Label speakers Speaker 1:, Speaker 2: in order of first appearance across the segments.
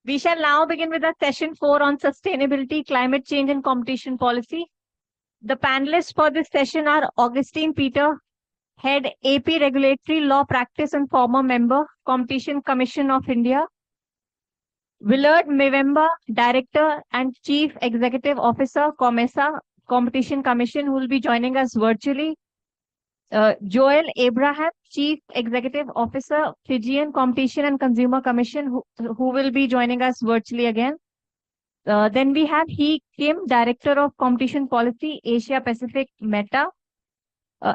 Speaker 1: We shall now begin with the session 4 on sustainability, climate change and competition policy. The panelists for this session are Augustine Peter, Head AP Regulatory Law Practice and former member, Competition Commission of India. Willard Mivemba, Director and Chief Executive Officer, COMESA, Competition Commission, who will be joining us virtually. Joel Abraham, Chief Executive Officer, Fijian Competition and Consumer Commission, who will be joining us virtually again. Then we have Hee Kim, Director of Competition Policy, Asia Pacific Meta.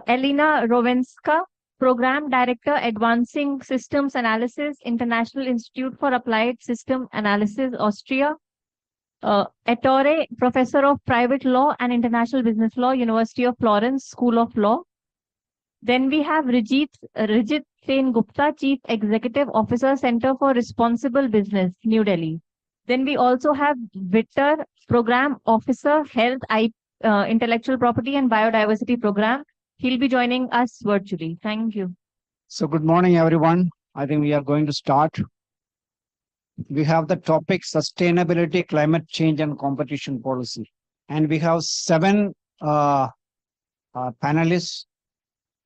Speaker 1: Elena Rowenska, Program Director, Advancing Systems Analysis, International Institute for Applied System Analysis, Austria. Ettore, Professor of Private Law and International Business Law, University of Florence, School of Law. Then we have Rijit Sen Gupta, Chief Executive Officer, Center for Responsible Business, New Delhi. Then we also have Vittar, Program Officer, Health, Intellectual Property and Biodiversity Program. He'll be joining us virtually. Thank you.
Speaker 2: So good morning, everyone. I think we are going to start. We have the topic sustainability, climate change and competition policy. And we have 7 panelists.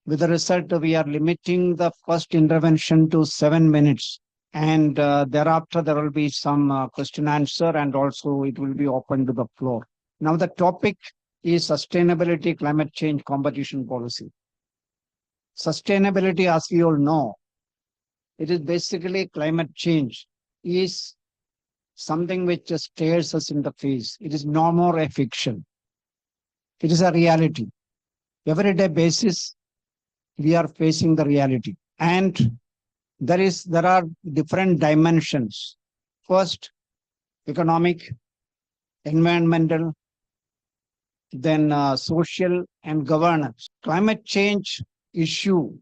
Speaker 2: With the result, we are limiting the first intervention to 7 minutes. And thereafter, there will be some question answer, and also it will be open to the floor. Now, the topic is sustainability, climate change, competition policy. Sustainability, as we all know, it is basically climate change is something which just stares us in the face. It is no more a fiction. It is a reality. Everyday basis, we are facing the reality. And there are different dimensions. First, economic, environmental, then social and governance. Climate change issue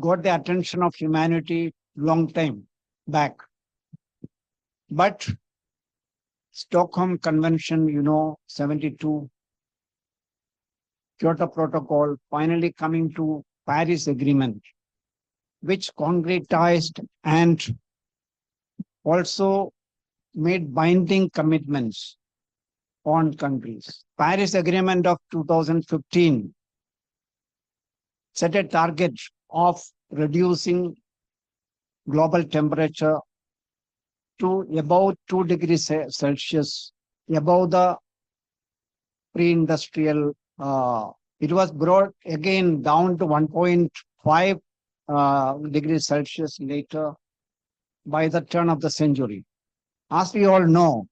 Speaker 2: got the attention of humanity long time back. But Stockholm Convention, 72, Kyoto Protocol, finally coming to Paris Agreement, which concretized and also made binding commitments on countries. Paris Agreement of 2015 set a target of reducing global temperature to about 2 degrees Celsius, above the pre-industrial. It was brought again down to 1.5 degrees Celsius later by the turn of the century. As we all know,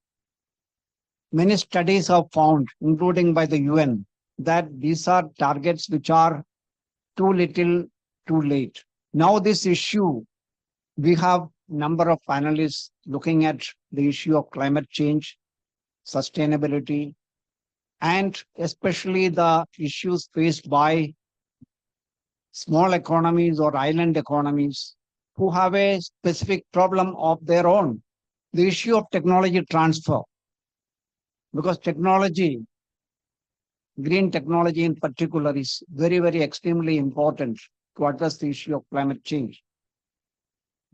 Speaker 2: many studies have found, including by the UN, that these are targets which are too little, too late. Now this issue, we have number of panelists looking at the issue of climate change, sustainability, and especially the issues faced by small economies or island economies who have a specific problem of their own. The issue of technology transfer, because technology, green technology in particular, is very, very extremely important to address the issue of climate change.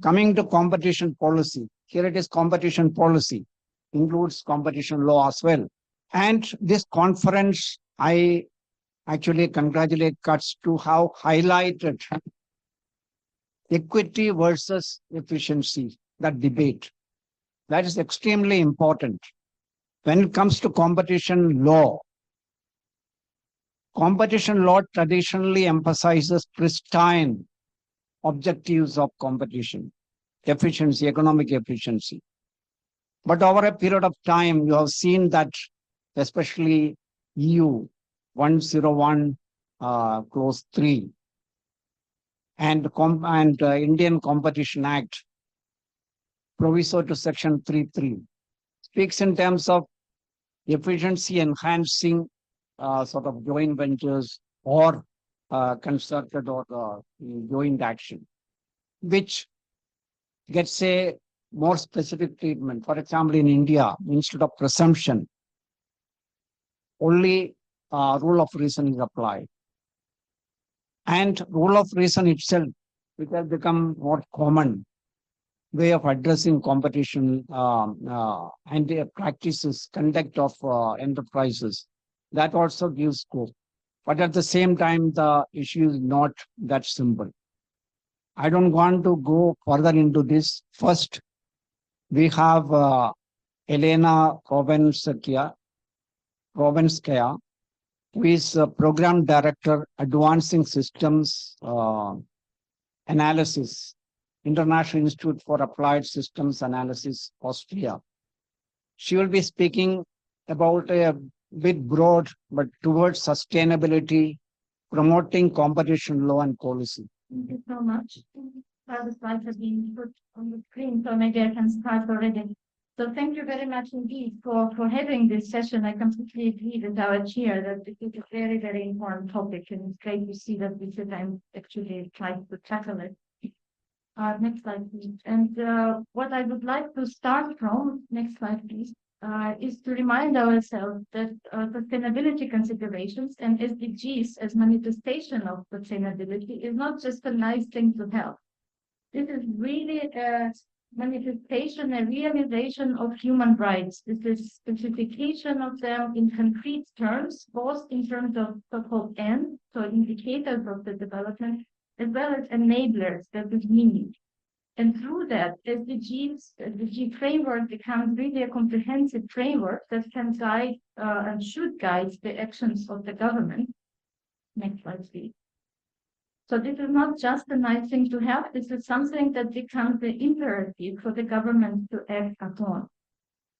Speaker 2: Coming to competition policy, here it is competition policy, includes competition law as well. And this conference, I actually congratulate CUTS to have highlighted equity versus efficiency, that debate. That is extremely important. When it comes to competition law traditionally emphasizes pristine objectives of competition, efficiency, economic efficiency. But over a period of time, you have seen that especially EU 101 clause 3 and Indian Competition Act proviso to section 3.3 speaks in terms of efficiency enhancing sort of joint ventures or concerted or joint action, which gets a more specific treatment. For example, in India, instead of presumption, only rule of reason is applied. And rule of reason itself, which has become more common, way of addressing competition and their practices, conduct of enterprises. That also gives scope. But at the same time, the issue is not that simple. I don't want to go further into this. First, we have Elena Kovenskaya, who is Program Director, Advancing Systems Analysis, International Institute for Applied Systems Analysis, Austria. She will be speaking about a bit broad, but towards sustainability, promoting competition law and policy.
Speaker 1: Thank you so much. The slides have been put on the screen, so maybe I can start already. So thank you very much indeed for having this session. I completely agree with our chair that this is a very, very important topic, and it's great to see that we should actually try to tackle it. Next slide, please. And what I would like to start from, next slide, please, is to remind ourselves that sustainability considerations and SDGs as manifestation of sustainability is not just a nice thing to have. This is really a manifestation, a realization of human rights. This is specification of them in concrete terms, both in terms of so-called ends, so indicators of the development, as well as enablers that is needed. And through that, SDG framework becomes really a comprehensive framework that can guide and should guide the actions of the government. Next slide, please. So this is not just a nice thing to have. This is something that becomes the imperative for the government to act upon.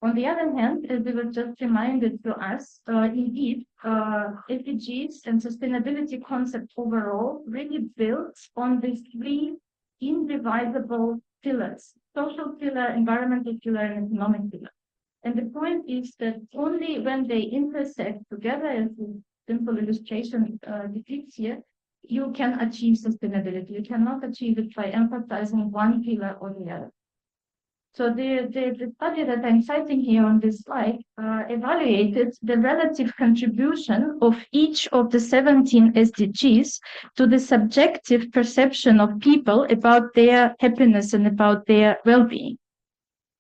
Speaker 1: On the other hand, as it was just reminded to us, indeed, SDGs and sustainability concept overall really builds on these three indivisible pillars: social pillar, environmental pillar, and economic pillar. And the point is that only when they intersect together, as the simple illustration depicts here, you can achieve sustainability. You cannot achieve it by emphasizing one pillar or the other. So the study that I'm citing here on this slide evaluated the relative contribution of each of the 17 SDGs to the subjective perception of people about their happiness and about their well-being.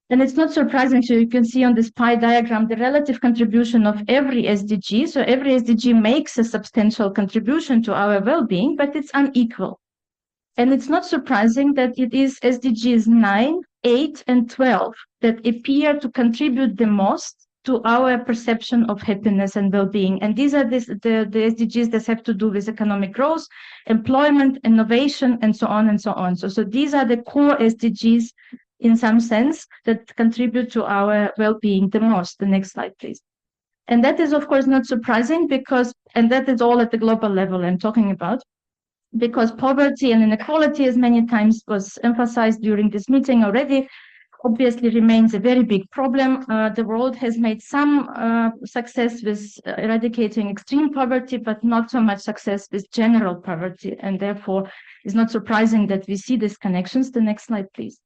Speaker 1: And it's not surprising, so you can see on this pie diagram the relative contribution of every SDG. So every SDG makes a substantial contribution to our well-being, but it's unequal. And it's not surprising that it is SDGs 9, 8, and 12 that appear to contribute the most to our perception of happiness and well-being. And these are the SDGs that have to do with economic growth, employment, innovation, and so on and so on. So these are the core SDGs in some sense that contribute to our well-being the most. The next slide, please. And that is, of course, not surprising because, and that is all at the global level I'm talking about, because poverty and inequality, as many times was emphasized during this meeting already, obviously remains a very big problem. The world has made some success with eradicating extreme poverty, but not so much success with general poverty. And therefore, it's not surprising that we see these connections. The next slide, please.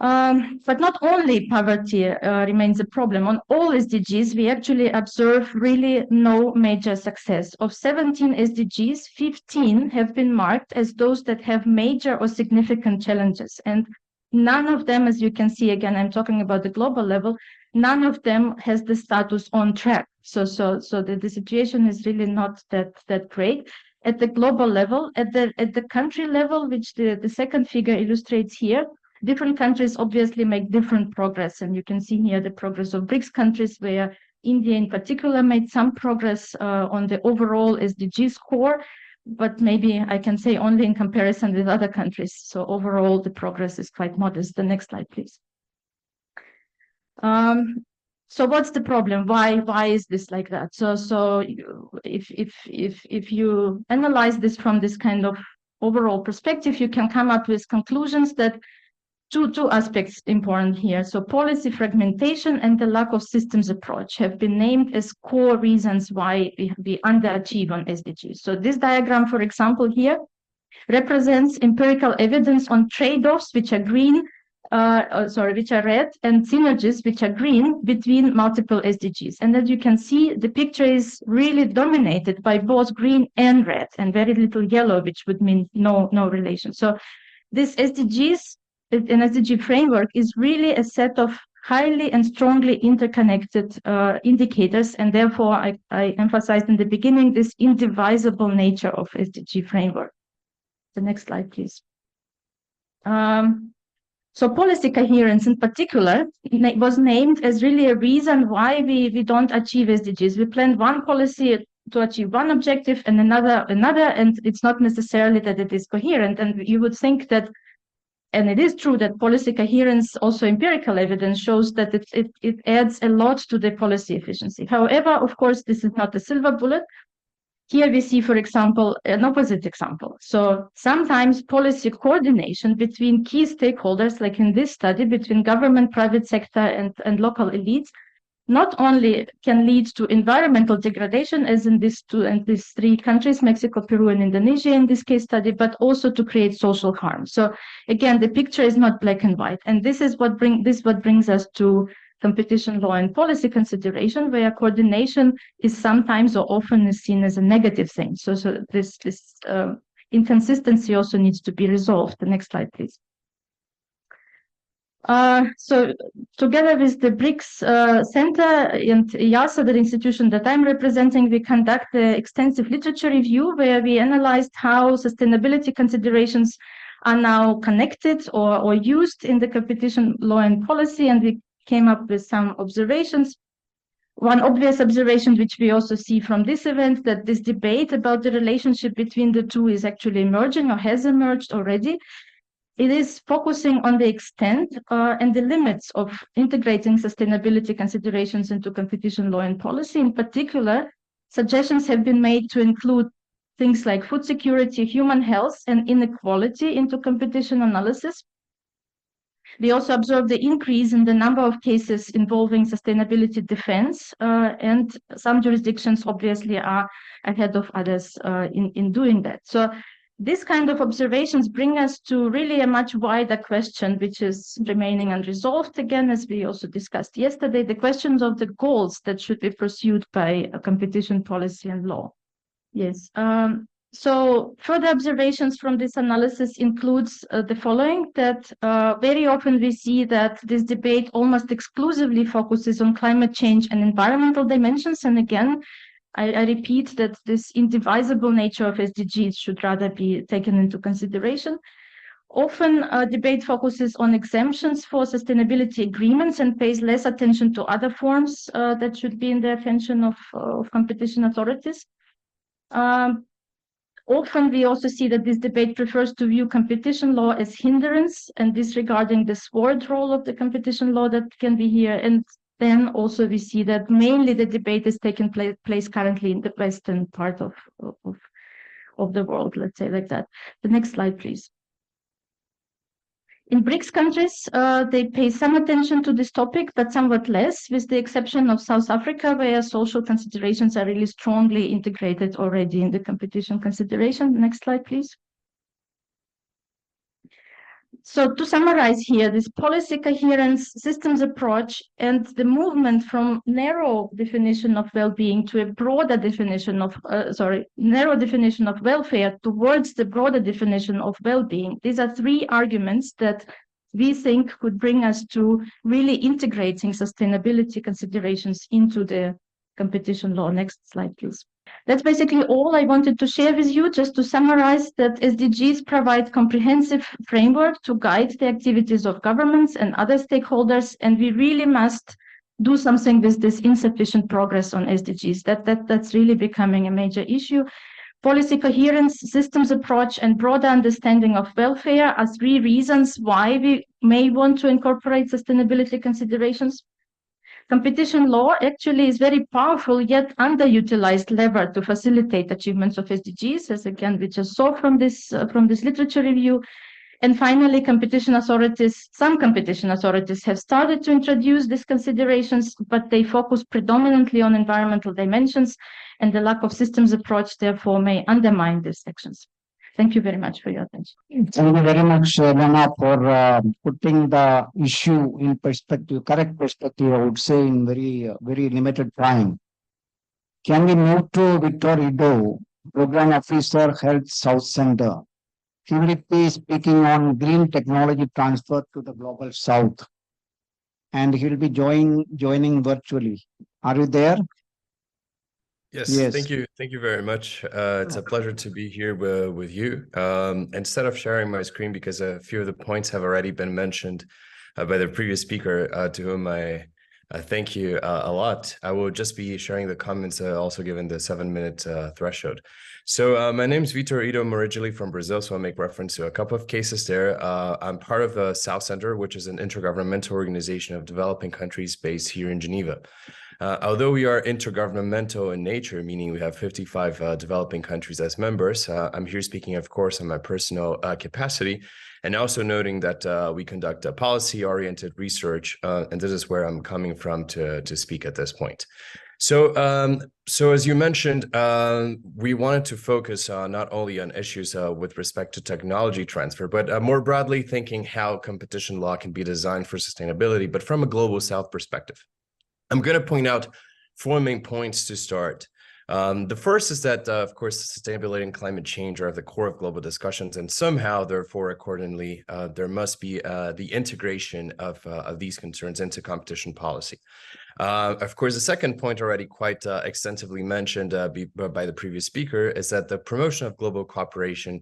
Speaker 1: But not only poverty remains a problem. On all SDGs, we actually observe really no major success. Of 17 SDGs, 15 have been marked as those that have major or significant challenges. And none of them, as you can see, again, I'm talking about the global level, none of them has the status on track. So the situation is really not that great. At the global level, at the country level, which the second figure illustrates here, different countries obviously make different progress. And you can see here the progress of BRICS countries, where India in particular made some progress on the overall SDG score, but maybe I can say only in comparison with other countries. So overall, the progress is quite modest. The next slide, please. So what's the problem? Why is this like that? So if you analyze this from this kind of overall perspective, you can come up with conclusions that two aspects important here. So policy fragmentation and the lack of systems approach have been named as core reasons why we underachieve on SDGs. So this diagram, for example, here represents empirical evidence on trade-offs, which are green, which are red, and synergies, which are green, between multiple SDGs. And as you can see, the picture is really dominated by both green and red, and very little yellow, which would mean no relation. So these SDGs
Speaker 3: an SDG framework is really a set of highly and strongly interconnected indicators, and therefore I emphasized in the beginning this indivisible nature of SDG framework. The next slide, please. So policy coherence in particular was named as really a reason why we don't achieve SDGs. We plan one policy to achieve one objective and another, and it's not necessarily that it is coherent. And you would think that, and it is true that policy coherence, also empirical evidence shows that it adds a lot to the policy efficiency. However, of course, this is not a silver bullet. Here we see, for example, an opposite example. So sometimes policy coordination between key stakeholders, like in this study, between government, private sector, and local elites, not only can lead to environmental degradation, as in these three countries, Mexico, Peru, and Indonesia in this case study, but also to create social harm. So again, the picture is not black and white. And this is what brings us to competition law and policy consideration, where coordination is sometimes or often is seen as a negative thing. So this inconsistency also needs to be resolved. The next slide, please. So together with the BRICS Center and IASA, the institution that I'm representing, we conduct an extensive literature review where we analyzed how sustainability considerations are now connected or used in the competition law and policy, and we came up with some observations. One obvious observation, which we also see from this event, that this debate about the relationship between the two is actually emerging or has emerged already. It is focusing on the extent and the limits of integrating sustainability considerations into competition law and policy. In particular, suggestions have been made to include things like food security, human health, and inequality into competition analysis. We also observed the increase in the number of cases involving sustainability defense, and some jurisdictions obviously are ahead of others in doing that. So this kind of observations bring us to really a much wider question, which is remaining unresolved again, as we also discussed yesterday, the questions of the goals that should be pursued by a competition policy and law. Yes. So further observations from this analysis includes the following, that very often we see that this debate almost exclusively focuses on climate change and environmental dimensions. And again, I repeat that this indivisible nature of SDGs should rather be taken into consideration. Often debate focuses on exemptions for sustainability agreements and pays less attention to other forms that should be in the attention of competition authorities. Often we also see that this debate prefers to view competition law as hindrance and disregarding the sword role of the competition law that can be here. And then also we see that mainly the debate is taking place currently in the western part of the world, let's say like that. The next slide, please. In BRICS countries, they pay some attention to this topic, but somewhat less, with the exception of South Africa, where social considerations are really strongly integrated already in the competition consideration. Next slide, please. So to summarize here, this policy coherence, systems approach, and the movement from narrow definition of well-being to a broader definition of, narrow definition of welfare towards the broader definition of well-being. These are three arguments that we think could bring us to really integrating sustainability considerations into the competition law. Next slide, please. That's basically all I wanted to share with you, just to summarize that SDGs provide comprehensive framework to guide the activities of governments and other stakeholders, and we really must do something with this insufficient progress on SDGs. That's really becoming a major issue. Policy coherence, systems approach, and broader understanding of welfare are three reasons why we may want to incorporate sustainability considerations. Competition law actually is very powerful yet underutilized lever to facilitate achievements of SDGs, as again we just saw from this literature review. And finally, some competition authorities have started to introduce these considerations, but they focus predominantly on environmental dimensions, and the lack of systems approach therefore may undermine these actions. Thank you very much for your attention.
Speaker 2: Thank you very much, Lena, for putting the issue in perspective, correct perspective, I would say, in very limited time. Can we move to Victor Ido, Program Officer, Health South Center? He will be speaking on green technology transfer to the global south. And he will be joining virtually. Are you there?
Speaker 4: Yes,
Speaker 2: Yes.
Speaker 4: thank you. Thank you very much. It's a pleasure to be here with you. Instead of sharing my screen, because a few of the points have already been mentioned by the previous speaker, to whom I thank you a lot, I will just be sharing the comments also given the 7-minute threshold. So my name is Vitor Ido, I'm originally from Brazil, so I'll make reference to a couple of cases there. I'm part of the South Center, which is an intergovernmental organization of developing countries based here in Geneva. Although we are intergovernmental in nature, meaning we have 55 developing countries as members, I'm here speaking, of course, on my personal capacity, and also noting that we conduct a policy-oriented research, and this is where I'm coming from to speak at this point. So as you mentioned, we wanted to focus not only on issues with respect to technology transfer, but more broadly thinking how competition law can be designed for sustainability, but from a global South perspective. I'm going to point out 4 main points to start. The first is that, of course, sustainability and climate change are at the core of global discussions, and somehow, therefore, accordingly, there must be the integration of these concerns into competition policy. Of course, the second point already quite extensively mentioned by the previous speaker is that the promotion of global cooperation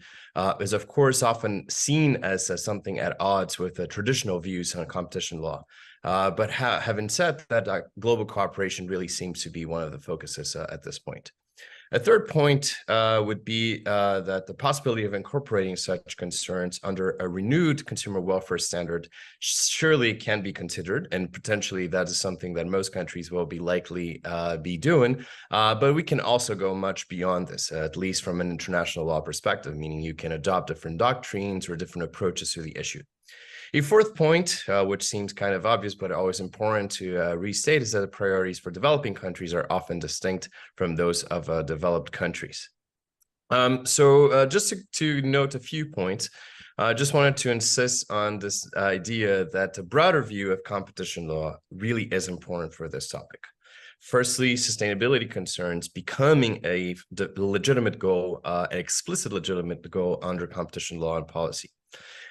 Speaker 4: is, of course, often seen as something at odds with traditional views on competition law. But having said that, global cooperation really seems to be one of the focuses at this point. A third point would be that the possibility of incorporating such concerns under a renewed consumer welfare standard surely can be considered, and potentially that is something that most countries will be likely be doing. But we can also go much beyond this, at least from an international law perspective, meaning you can adopt different doctrines or different approaches to the issue. A fourth point, which seems kind of obvious, but always important to restate, is that the priorities for developing countries are often distinct from those of developed countries. Just to note a few points, I just wanted to insist on this idea that a broader view of competition law really is important for this topic. Firstly, sustainability concerns becoming a legitimate goal, an explicit legitimate goal under competition law and policy.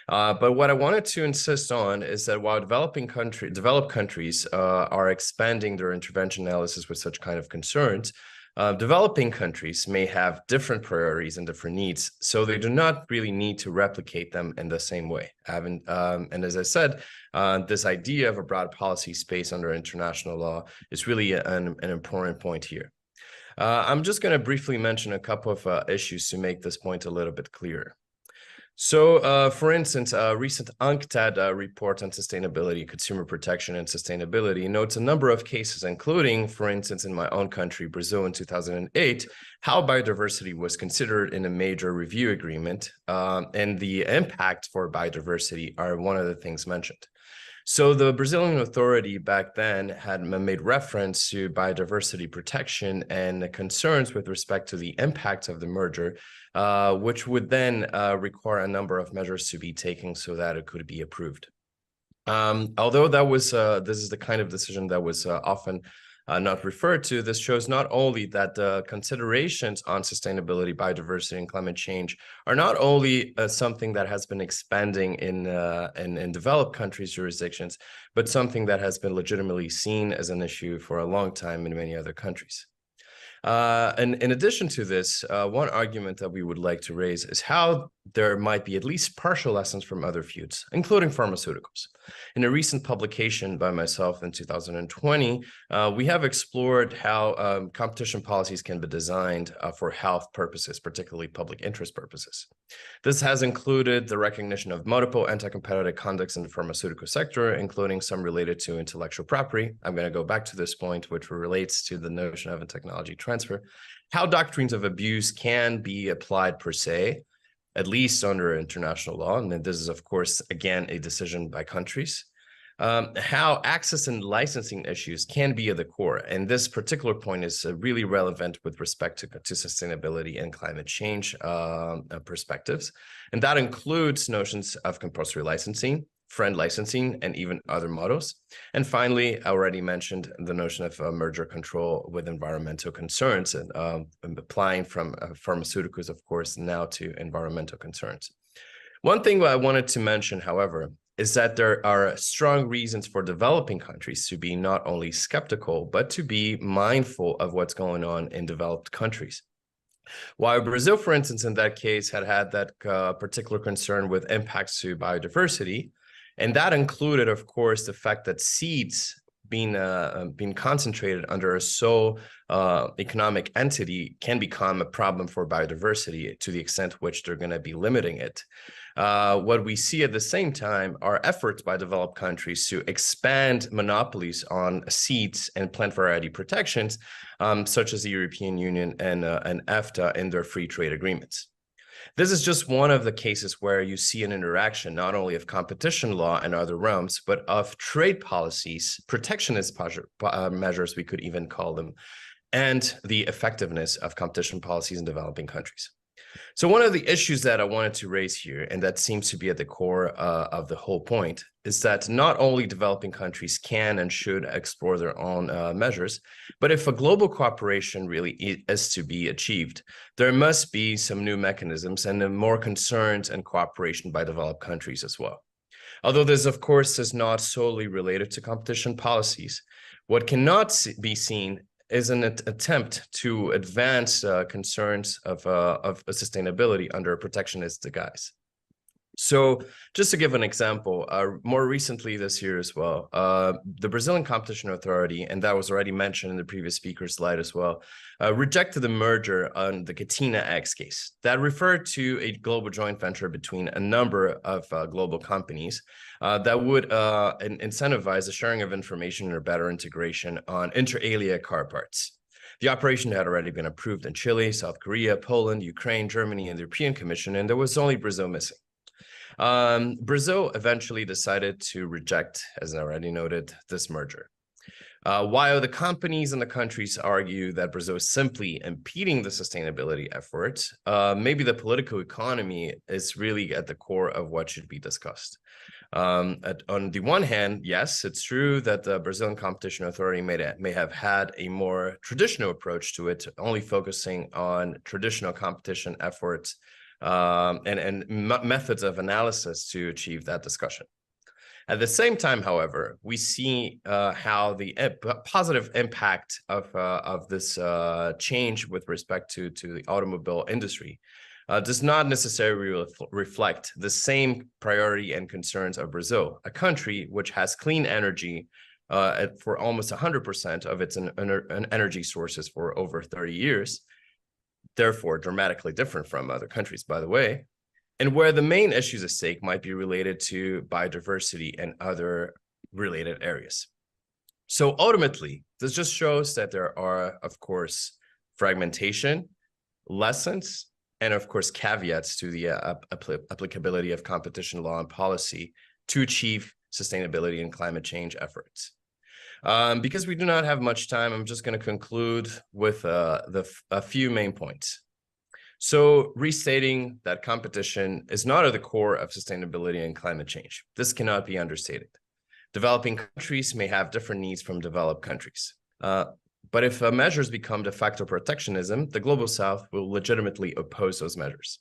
Speaker 4: But what I wanted to insist on is that while developed countries are expanding their intervention analysis with such kind of concerns, developing countries may have different priorities and different needs, so they do not really need to replicate them in the same way. And as I said, this idea of a broad policy space under international law is really an important point here. I'm just going to briefly mention a couple of issues to make this point a little bit clearer. So, for instance, a recent UNCTAD report on sustainability, consumer protection, and sustainability notes a number of cases, including, for instance, in my own country, Brazil in 2008, how biodiversity was considered in a major review agreement, and the impact for biodiversity are one of the things mentioned. So the Brazilian authority back then had made reference to biodiversity protection and concerns with respect to the impact of the merger, which would then require a number of measures to be taken so that it could be approved. Although that was this is the kind of decision that was often not referred to, this shows not only that the considerations on sustainability, biodiversity, and climate change are not only something that has been expanding in developed countries' jurisdictions, but something that has been legitimately seen as an issue for a long time in many other countries. And in addition to this, one argument that we would like to raise is how there might be at least partial lessons from other fields, including pharmaceuticals. In a recent publication by myself in 2020, we have explored how competition policies can be designed for health purposes, particularly public interest purposes. This has included the recognition of multiple anti-competitive conducts in the pharmaceutical sector, including some related to intellectual property. I'm going to go back to this point, which relates to the notion of a technology transfer, how doctrines of abuse can be applied per se, at least under international law, and this is, of course, again, a decision by countries, how access and licensing issues can be at the core. And this particular point is really relevant with respect to sustainability and climate change perspectives. And that includes notions of compulsory licensing, friend licensing, and even other models. And finally, I already mentioned the notion of merger control with environmental concerns and applying from pharmaceuticals, of course, now to environmental concerns. One thing I wanted to mention, however, is that there are strong reasons for developing countries to be not only skeptical, but to be mindful of what's going on in developed countries. While Brazil, for instance, in that case, had that particular concern with impacts to biodiversity, and that included, of course, the fact that seeds being concentrated under a sole economic entity can become a problem for biodiversity to the extent which they're going to be limiting it. What we see at the same time are efforts by developed countries to expand monopolies on seeds and plant variety protections, such as the European Union and EFTA in their free trade agreements. This is just one of the cases where you see an interaction not only of competition law and other realms, but of trade policies, protectionist measures, we could even call them, and the effectiveness of competition policies in developing countries. So one of the issues that I wanted to raise here, and that seems to be at the core of the whole point, is that not only developing countries can and should explore their own measures, but if a global cooperation really is to be achieved, there must be some new mechanisms and more concerns and cooperation by developed countries as well. Although this, of course, is not solely related to competition policies, what cannot be seen is an attempt to advance concerns of sustainability under a protectionist guise. So just to give an example, more recently this year as well, the Brazilian Competition Authority, and that was already mentioned in the previous speaker's slide as well, rejected the merger on the Catina X case. That referred to a global joint venture between a number of global companies that would incentivize the sharing of information or better integration on inter alia car parts. The operation had already been approved in Chile, South Korea, Poland, Ukraine, Germany, and the European Commission, and there was only Brazil missing. Brazil eventually decided to reject, as I already noted, this merger. While the companies and the countries argue that Brazil is simply impeding the sustainability efforts, maybe the political economy is really at the core of what should be discussed. On the one hand, yes, it's true that the Brazilian Competition Authority may have had a more traditional approach to it, only focusing on traditional competition efforts and methods of analysis to achieve that discussion. At the same time, however, we see how the positive impact of this change with respect to the automobile industry does not necessarily reflect the same priority and concerns of Brazil, a country which has clean energy for almost 100% of its energy sources for over 30 years, therefore dramatically different from other countries, by the way, and where the main issues at stake might be related to biodiversity and other related areas. So ultimately, this just shows that there are, of course, fragmentation, lessons, and of course, caveats to the applicability of competition law and policy to achieve sustainability and climate change efforts. Because we do not have much time, I'm just going to conclude with a few main points. So restating that competition is not at the core of sustainability and climate change. This cannot be understated. Developing countries may have different needs from developed countries. But if measures become de facto protectionism, the Global South will legitimately oppose those measures.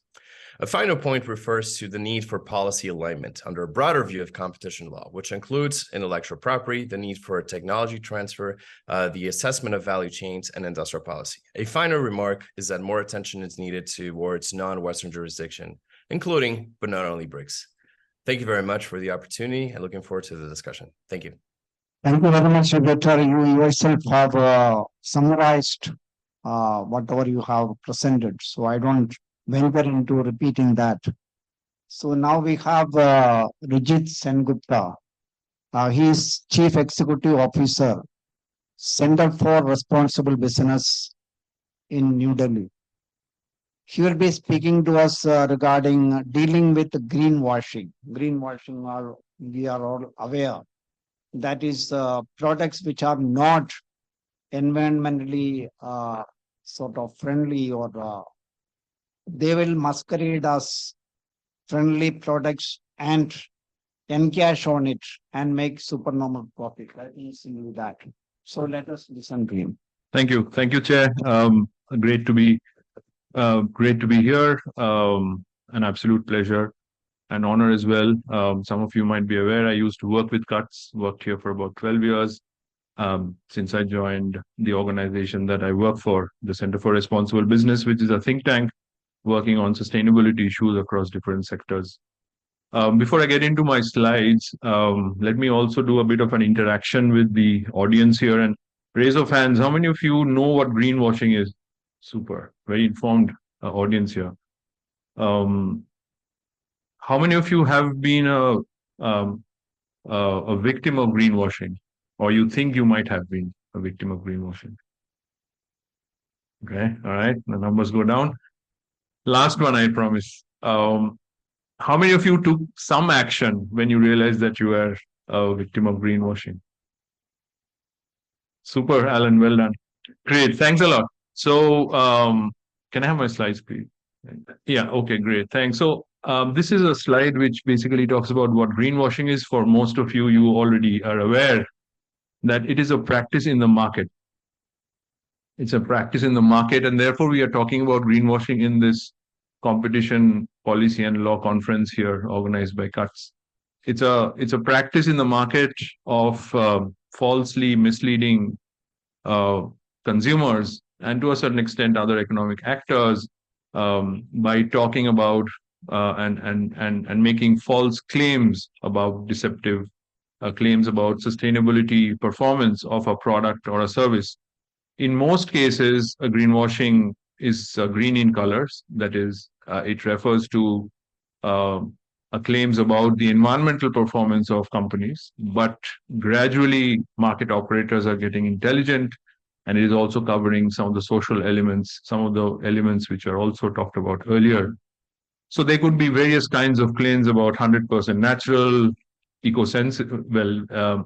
Speaker 4: A final point refers to the need for policy alignment under a broader view of competition law, which includes intellectual property, the need for technology transfer, the assessment of value chains, and industrial policy. A final remark is that more attention is needed towards non-Western jurisdiction, including, but not only BRICS. Thank you very much for the opportunity and looking forward to the discussion. Thank you.
Speaker 2: Thank you very much, Dr. You yourself have summarized whatever you have presented, so I don't venture into repeating that. So now we have Rijit Sengupta. He is Chief Executive Officer, Center for Responsible Business in New Delhi. He will be speaking to us regarding dealing with greenwashing. Greenwashing, we are all aware, that is products which are not environmentally sort of friendly, or they will masquerade as friendly products and encash on it and make supernormal profit. Let me see that. So let us listen to him.
Speaker 5: Thank you, Chair. Great to be here. An absolute pleasure an honor as well. Some of you might be aware, I used to work with CUTS, worked here for about 12 years. Since I joined the organization that I work for, the Center for Responsible Business, which is a think tank working on sustainability issues across different sectors. Before I get into my slides, let me also do a bit of an interaction with the audience here and raise of hands. How many of you know what greenwashing is? Super, very informed audience here. How many of you have been a victim of greenwashing, or you think you might have been a victim of greenwashing? Okay, all right, the numbers go down. Last one, I promise. How many of you took some action when you realized that you were a victim of greenwashing? Super, Alan, well done. Great, thanks a lot. So, can I have my slides, please? Yeah, okay, great, thanks. So, this is a slide which basically talks about what greenwashing is. For most of you, you already are aware that it is a practice in the market. It's a practice in the market, and therefore we are talking about greenwashing in this competition policy and law conference here organized by CUTS. It's a practice in the market of falsely misleading consumers and to a certain extent other economic actors by talking about and making false claims about deceptive claims about sustainability performance of a product or a service. In most cases, a greenwashing is green in colors. That is, it refers to claims about the environmental performance of companies. But gradually, market operators are getting intelligent, and it is also covering some of the social elements, some of the elements which are also talked about earlier. So there could be various kinds of claims about 100% natural,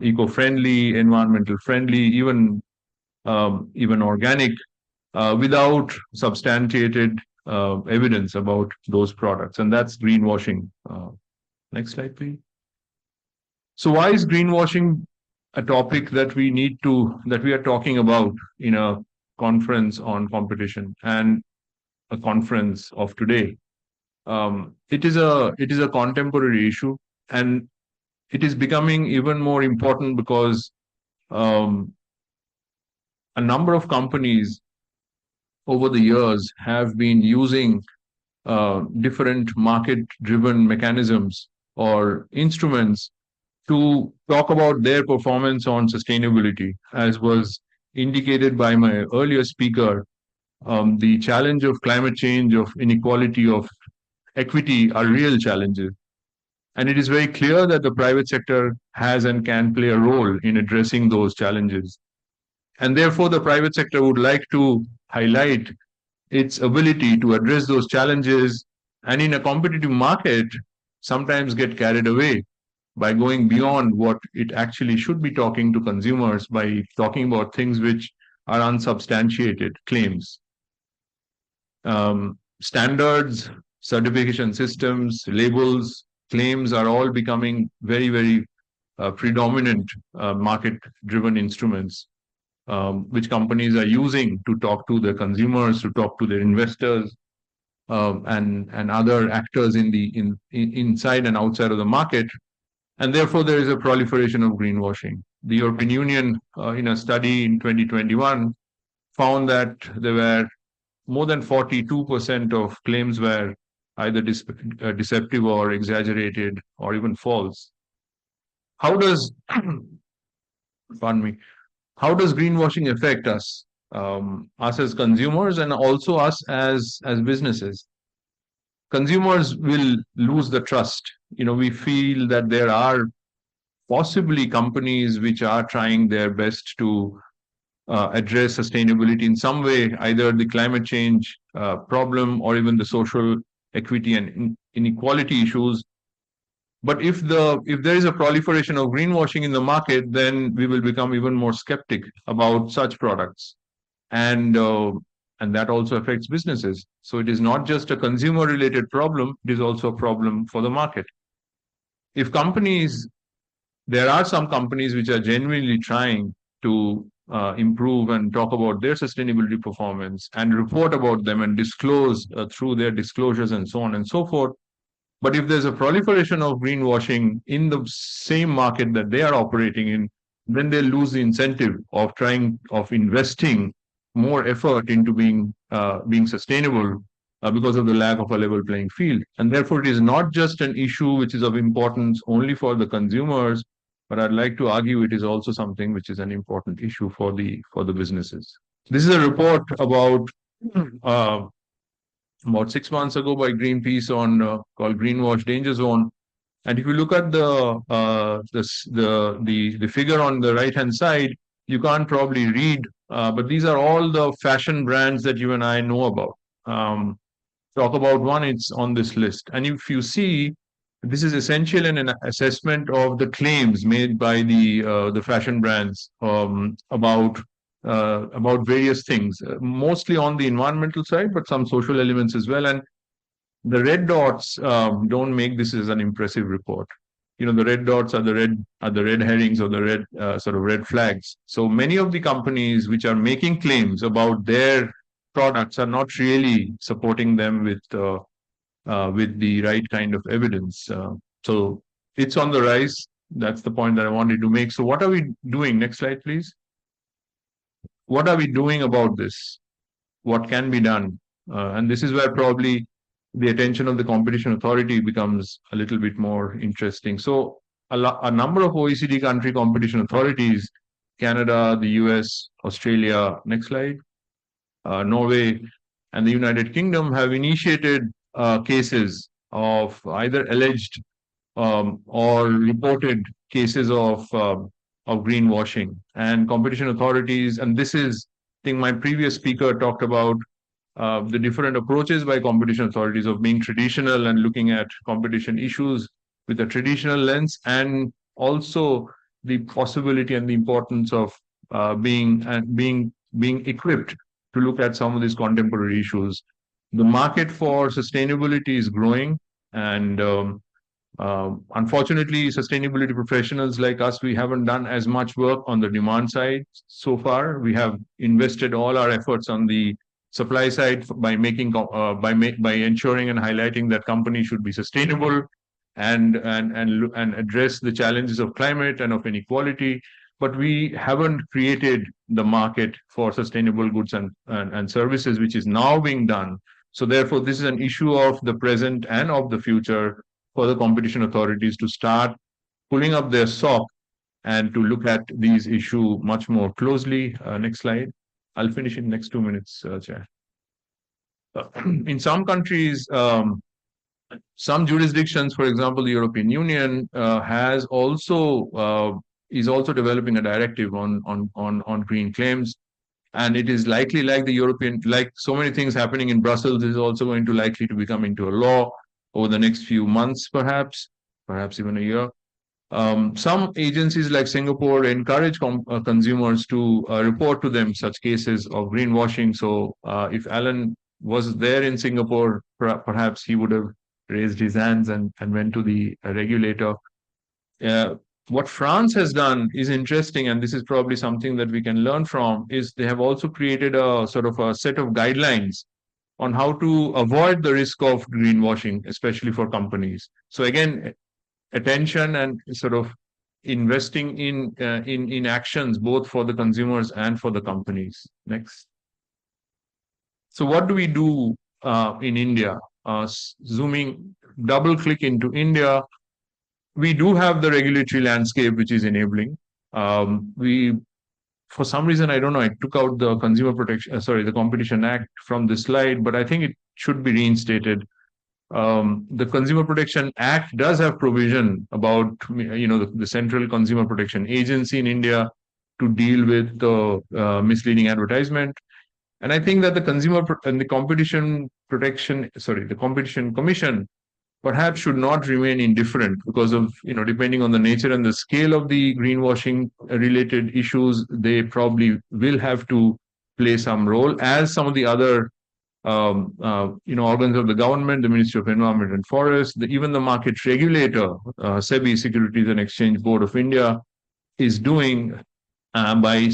Speaker 5: eco-friendly, environmental friendly, even organic, without substantiated evidence about those products, and that's greenwashing. Next slide, please. So why is greenwashing a topic that we are talking about in a conference on competition and a conference of today? It is a contemporary issue, and it is becoming even more important because a number of companies over the years have been using different market-driven mechanisms or instruments to talk about their performance on sustainability. As was indicated by my earlier speaker, the challenge of climate change, of inequality, of equity are real challenges. And it is very clear that the private sector has and can play a role in addressing those challenges. And therefore, the private sector would like to highlight its ability to address those challenges, and in a competitive market, sometimes get carried away by going beyond what it actually should be talking to consumers, by talking about things which are unsubstantiated claims. Standards, certification systems, labels, claims are all becoming very, very predominant market-driven instruments, which companies are using to talk to their consumers, to talk to their investors, and other actors inside and outside of the market. And therefore, there is a proliferation of greenwashing. The European Union, in a study in 2021, found that there were more than 42% of claims were either deceptive or exaggerated or even false. How does, pardon me, how does greenwashing affect us, us as consumers and also us as businesses? Consumers will lose the trust. We feel that there are possibly companies which are trying their best to address sustainability in some way, either the climate change problem or even the social equity and inequality issues. But if there is a proliferation of greenwashing in the market, then we will become even more skeptic about such products, and that also affects businesses. So it is not just a consumer-related problem; it is also a problem for the market. There are some companies which are genuinely trying to improve and talk about their sustainability performance and report about them and disclose through their disclosures and so on and so forth. But if there's a proliferation of greenwashing in the same market that they are operating in, then they lose the incentive of investing more effort into being sustainable because of the lack of a level playing field. And therefore, it is not just an issue which is of importance only for the consumers, but I'd like to argue it is also something which is an important issue for the businesses. This is a report about 6 months ago by Greenpeace on called Greenwash Danger Zone. And if you look at the figure on the right hand side, you can't probably read, but these are all the fashion brands that you and I know about. Talk about one, it's on this list. And if you see, this is essential in an assessment of the claims made by the fashion brands about various things, mostly on the environmental side, but some social elements as well. And the red dots don't make this as an impressive report. You know, the red dots are the red herrings or the red sort of red flags. So many of the companies which are making claims about their products are not really supporting them with the right kind of evidence. So it's on the rise. That's the point that I wanted to make. So what are we doing? Next slide, please. What are we doing about this? What can be done? And this is where probably the attention of the competition authority becomes a little bit more interesting. So a number of OECD country competition authorities, Canada, the US, Australia, next slide, Norway, and the United Kingdom have initiated cases of either alleged or reported cases of greenwashing. And competition authorities, and this is, I think my previous speaker talked about the different approaches by competition authorities of being traditional and looking at competition issues with a traditional lens, and also the possibility and the importance of being equipped to look at some of these contemporary issues. The market for sustainability is growing, and unfortunately, sustainability professionals like us, we haven't done as much work on the demand side so far. We have invested all our efforts on the supply side by by ensuring and highlighting that companies should be sustainable and address the challenges of climate and of inequality. But we haven't created the market for sustainable goods and services, which is now being done. So therefore, this is an issue of the present and of the future for the competition authorities to start pulling up their sock and to look at these issues much more closely. Next slide. I'll finish in the next 2 minutes, Chair. In some countries, some jurisdictions, for example, the European Union is also developing a directive on green claims. And it is likely, like so many things happening in Brussels, is also going to likely to become into a law over the next few months, perhaps even a year. Some agencies like Singapore encourage consumers to report to them such cases of greenwashing. So if Alan was there in Singapore, perhaps he would have raised his hands and went to the regulator. What France has done is interesting, and this is probably something that we can learn from, is they have also created a sort of a set of guidelines on how to avoid the risk of greenwashing, especially for companies. So again, attention and sort of investing in actions both for the consumers and for the companies. Next. So what do we do in India? Double click into India. We do have the regulatory landscape which is enabling. For some reason, I don't know, I took out the the Competition Act from this slide, but I think it should be reinstated. The Consumer Protection Act does have provision about, the Central Consumer Protection Agency in India to deal with the misleading advertisement. And I think that the Competition Commission perhaps should not remain indifferent because of, depending on the nature and the scale of the greenwashing related issues, they probably will have to play some role, as some of the other organs of the government, the Ministry of Environment and Forest, even the market regulator, SEBI, Securities and Exchange Board of India, is doing by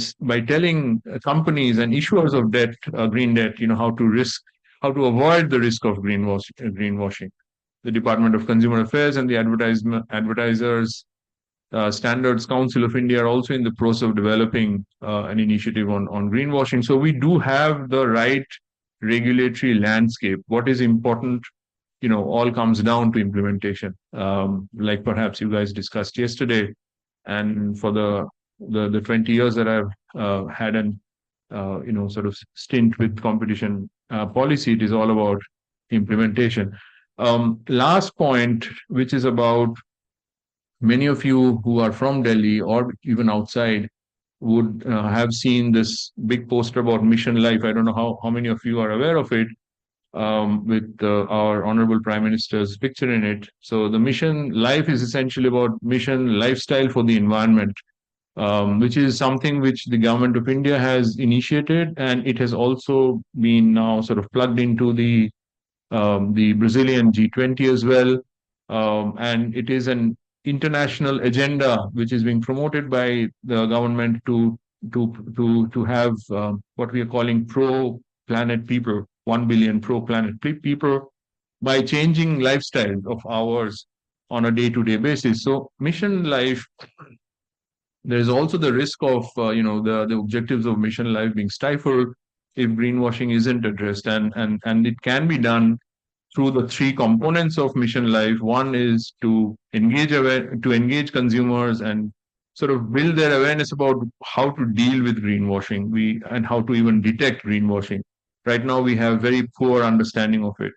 Speaker 5: telling companies and issuers of debt, green debt, how to avoid the risk of greenwashing. the Department of Consumer Affairs and the Advertisers Standards Council of India are also in the process of developing an initiative on greenwashing. So we do have the right regulatory landscape. What is important, all comes down to implementation, like perhaps you guys discussed yesterday. And for the 20 years that I've had an sort of stint with competition policy, it is all about implementation. Last point, which is about many of you who are from Delhi or even outside would have seen this big poster about Mission Life. I don't know how many of you are aware of it, with our Honorable Prime Minister's picture in it. So the Mission Life is essentially about mission lifestyle for the environment, which is something which the government of India has initiated, and it has also been now sort of plugged into the Brazilian G20 as well. And it is an international agenda which is being promoted by the government to have what we are calling pro-planet people, 1 billion pro-planet people, by changing lifestyle of ours on a day-to-day basis. So Mission Life, there is also the risk of the objectives of Mission Life being stifled if greenwashing isn't addressed, and it can be done through the three components of Mission Life. One is to engage consumers and sort of build their awareness about how to deal with greenwashing, and how to even detect greenwashing. Right now, we have very poor understanding of it.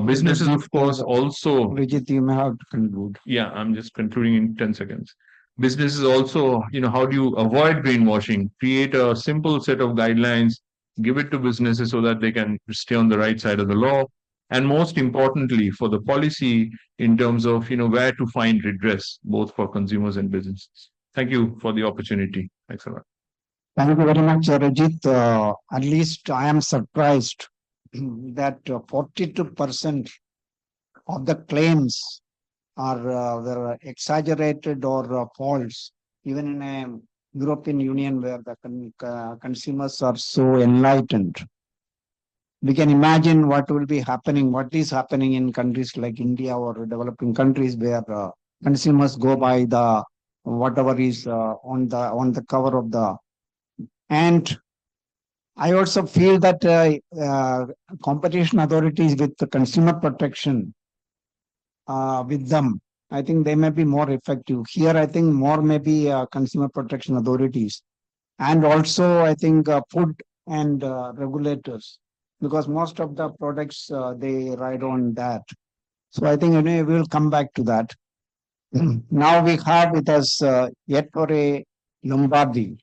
Speaker 5: Businesses, of course, also.
Speaker 2: Vijit, you may have to conclude.
Speaker 5: Yeah, I'm just concluding in 10 seconds. Businesses also, how do you avoid greenwashing? Create a simple set of guidelines, give it to businesses so that they can stay on the right side of the law. And most importantly, for the policy in terms of, where to find redress, both for consumers and businesses. Thank you for the opportunity. Thanks a lot.
Speaker 2: Thank you very much, Rajit. At least I am surprised that 42% of the claims are exaggerated or false, even in a European Union where the consumers are so enlightened. We can imagine what will be happening, what is happening in countries like India or developing countries where consumers go by the whatever is on the cover of the. And I also feel that competition authorities with the consumer protection with them, I think they may be more effective. Here, I think more maybe consumer protection authorities, and also I think food and regulators, because most of the products they ride on that. So I think anyway we will come back to that. Now we have with us Ettore Lombardi,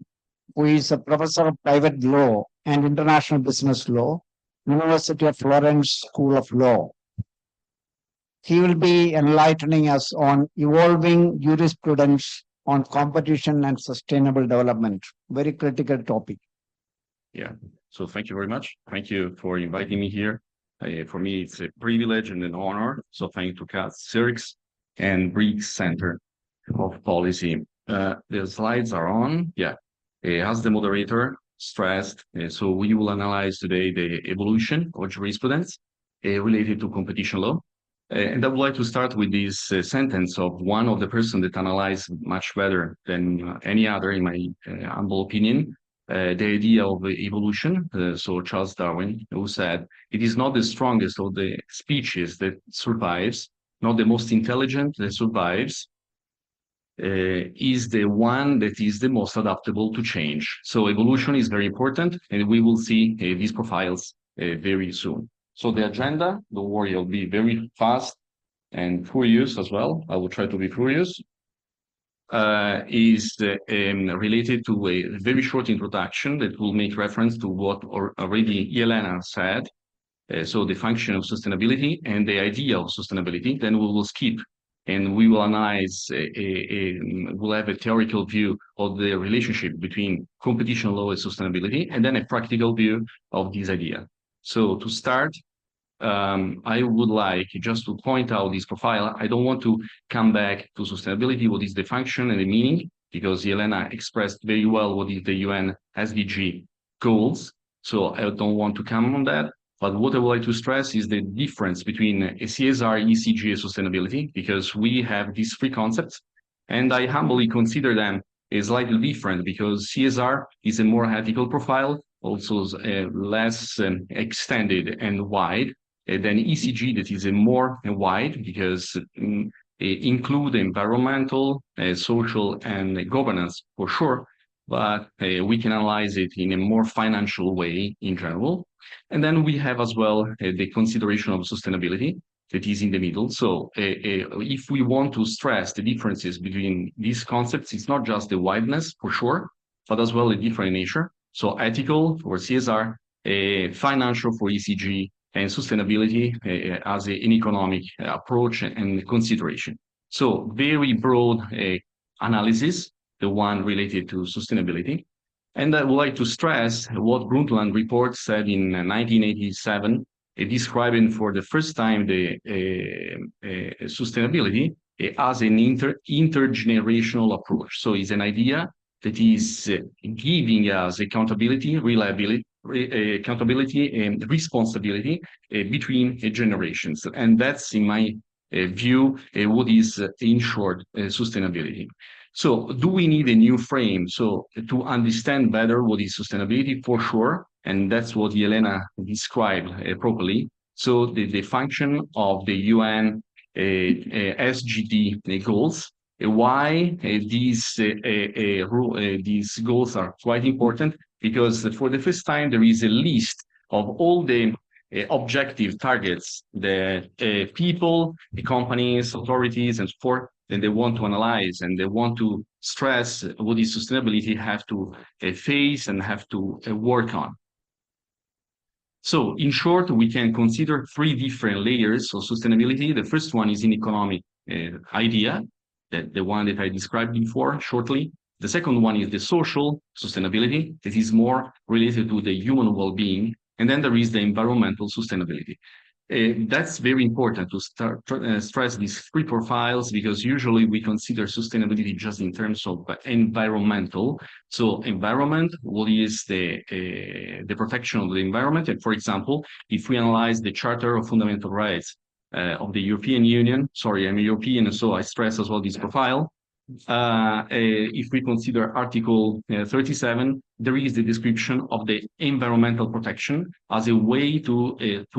Speaker 2: who is a professor of private law and international business law, University of Florence School of Law. He will be enlightening us on evolving jurisprudence on competition and sustainable development. Very critical topic.
Speaker 6: Yeah, so thank you very much. Thank you for inviting me here. For me, it's a privilege and an honor. So thank you to CAS, CIRCS, and BRICS Center of Policy. The slides are on. Yeah, as the moderator stressed, so we will analyze today the evolution of jurisprudence related to competition law. And I would like to start with this sentence of one of the person that analyzed much better than any other, in my humble opinion, the idea of evolution. So Charles Darwin, who said, it is not the strongest of the species that survives, not the most intelligent that survives, is the one that is the most adaptable to change. So evolution is very important, and we will see these profiles very soon. So the agenda, don't worry, I'll be very fast and furious as well. I will try to be furious. Is related to a very short introduction that will make reference to what already Yelena said. So the function of sustainability and the idea of sustainability. Then we will skip and we will analyze, we'll have a theoretical view of the relationship between competition law and sustainability, and then a practical view of this idea. So to start, I would like just to point out this profile. I don't want to come back to sustainability, what is the function and the meaning, because Yelena expressed very well what is the UN SDG goals. So I don't want to come on that. But what I would like to stress is the difference between CSR, ECG, and sustainability, because we have these three concepts, and I humbly consider them slightly different because CSR is a more ethical profile, also less extended and wide than ECG, that is a more wide because include environmental, social, and governance for sure, but we can analyze it in a more financial way in general. And then we have as well the consideration of sustainability that is in the middle. So if we want to stress the differences between these concepts, it's not just the wideness for sure, but as well a different nature. So ethical for CSR, financial for ECG, and sustainability as an economic approach and consideration. So very broad analysis, the one related to sustainability. And I would like to stress what Brundtland report said in 1987, describing for the first time the sustainability as an intergenerational approach. So it's an idea that is giving us accountability, reliability, accountability and responsibility between generations. And that's, in my view, what is, in short, sustainability. So do we need a new frame? So to understand better what is sustainability, for sure, and that's what Elena described properly. So the function of the UN SDG goals, why these goals are quite important, because for the first time there is a list of all the objective targets that people, the companies, authorities, and so forth, that they want to analyze and they want to stress what is sustainability, have to face and have to work on. So in short, we can consider three different layers of sustainability. The first one is an economic idea, that the one that I described before shortly. The second one is the social sustainability, that is more related to the human well-being. And then there is the environmental sustainability. That's very important to stress these three profiles, because usually we consider sustainability just in terms of environmental. So environment, what is the protection of the environment? And for example, if we analyze the Charter of Fundamental Rights of the European Union, sorry, I'm a European, so I stress as well this profile. If we consider Article 37, there is the description of the environmental protection as a way to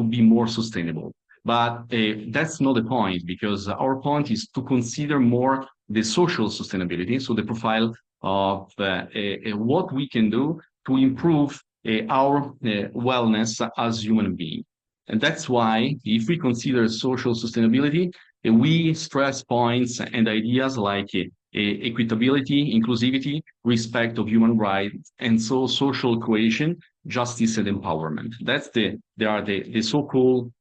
Speaker 6: be more sustainable. But that's not the point, because our point is to consider more the social sustainability, so the profile of what we can do to improve our wellness as human beings. And that's why, if we consider social sustainability, we stress points and ideas like equitability, inclusivity, respect of human rights, and so social cohesion, justice, and empowerment. They are the so-called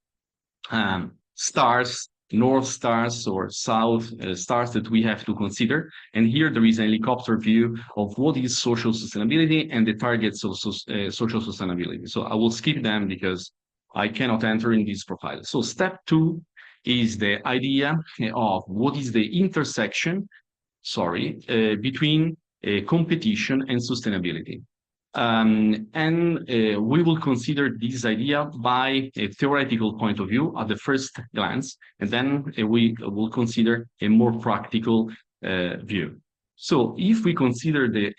Speaker 6: stars, North Stars or South Stars that we have to consider. And here there is a helicopter view of what is social sustainability and the targets of social sustainability. So I will skip them because I cannot enter in this profile. So step 2 is the idea of what is the intersection, between competition and sustainability. We will consider this idea by a theoretical point of view at the first glance, and then we will consider a more practical view. So if we consider the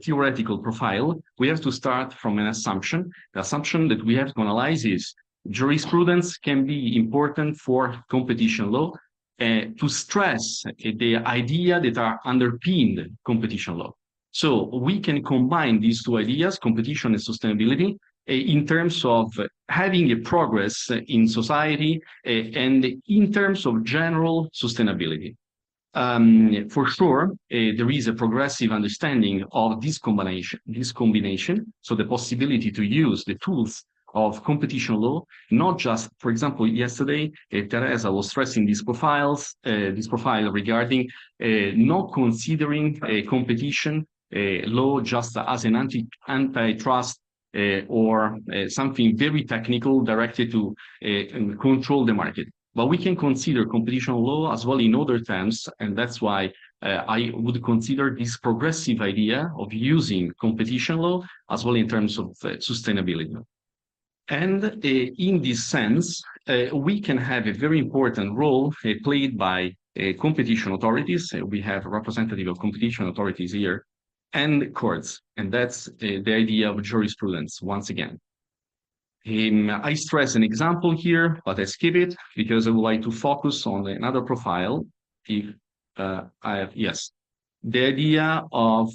Speaker 6: theoretical profile, we have to start from an assumption. The assumption that we have to analyze is jurisprudence can be important for competition law to stress the idea that are underpinned competition law. So we can combine these two ideas, competition and sustainability, in terms of having a progress in society and in terms of general sustainability. For sure, there is a progressive understanding of this combination, so the possibility to use the tools of competition law, not just, for example, yesterday, Teresa was stressing this profile regarding not considering competition law just as an antitrust or something very technical directed to control the market. But we can consider competition law as well in other terms, and that's why I would consider this progressive idea of using competition law as well in terms of sustainability. And in this sense, we can have a very important role played by competition authorities. We have a representative of competition authorities here and courts. And that's the idea of jurisprudence once again. I stress an example here, but I skip it because I would like to focus on another profile. If yes, the idea of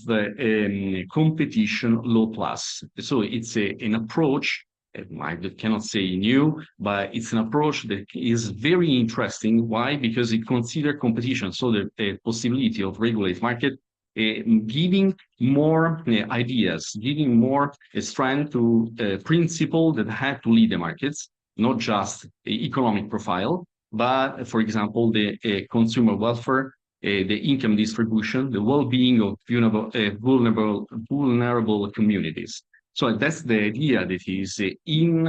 Speaker 6: competition law plus. So it's an approach, I cannot say new, but it's an approach that is very interesting. Why? Because it considers competition, so the possibility of regulate market, giving more ideas, giving more strength to principle that have to lead the markets, not just economic profile, but for example, the consumer welfare, the income distribution, the well-being of vulnerable communities. So that's the idea that is in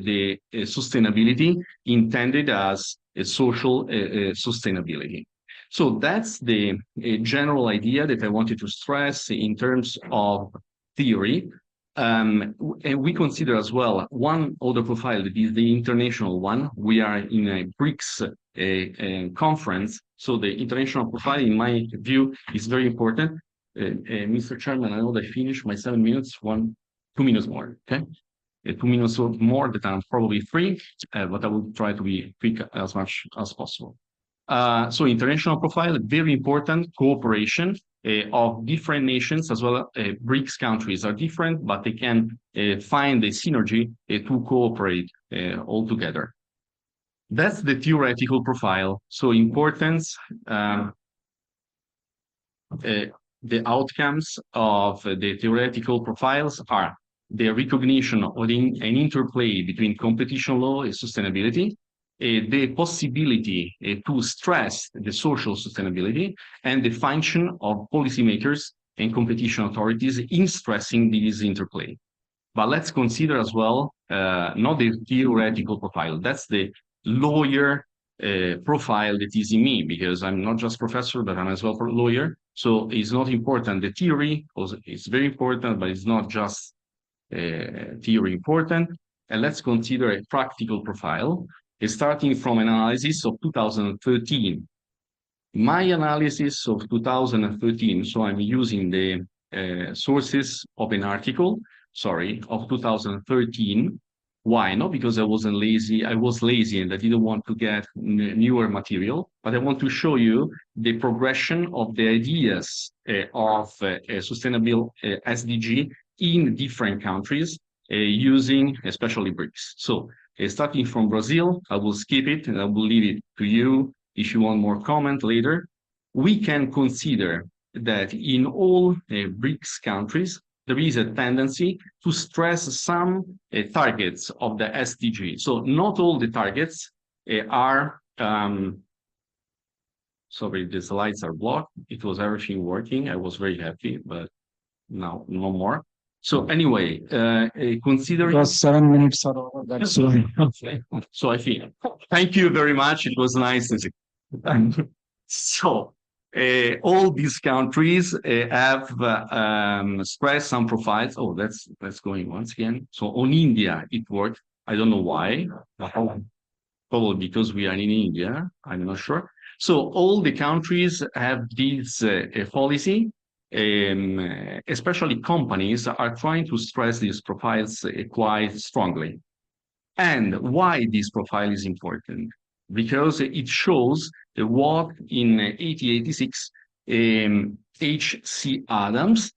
Speaker 6: the sustainability intended as a social sustainability. So that's the general idea that I wanted to stress in terms of theory. And we consider as well one other profile that is the international one. We are in a BRICS conference. So the international profile, in my view, is very important. Mr. Chairman, I know that I finished my 7 minutes, 2 minutes more, okay? 2 minutes more that I'm probably free, but I will try to be quick as much as possible. So international profile, very important, cooperation of different nations as well. BRICS countries are different, but they can find a synergy to cooperate all together. That's the theoretical profile. So importance, the outcomes of the theoretical profiles are the recognition of an interplay between competition law and sustainability, the possibility to stress the social sustainability, and the function of policymakers and competition authorities in stressing this interplay. But let's consider as well, not the theoretical profile, that's the lawyer profile that is in me, because I'm not just professor, but I'm as well a lawyer. So it's not important. The theory is very important, but it's not just theory important. And let's consider a practical profile, starting from an analysis of 2013. My analysis of 2013, so I'm using the sources of an article, of 2013. Why? Not because I wasn't lazy. I was lazy and I didn't want to get newer material, but I want to show you the progression of the ideas of sustainable SDG in different countries using especially BRICS. So starting from Brazil, I will skip it and I will leave it to you if you want more comment later. We can consider that in all BRICS countries, there is a tendency to stress some targets of the SDG. So not all the targets are, sorry, the slides are blocked. It was everything working. I was very happy, but now no more. So anyway, considering—
Speaker 2: It was 7 minutes or over, that's why.
Speaker 6: So I think, thank you very much. It was nice. So all these countries have stressed some profiles. Oh, that's going once again. So on India, it worked. I don't know why. Probably because we are in India. I'm not sure. So all the countries have this policy. Especially companies are trying to stress these profiles quite strongly. And why this profile is important? Because it shows what in 1886 H.C. Adams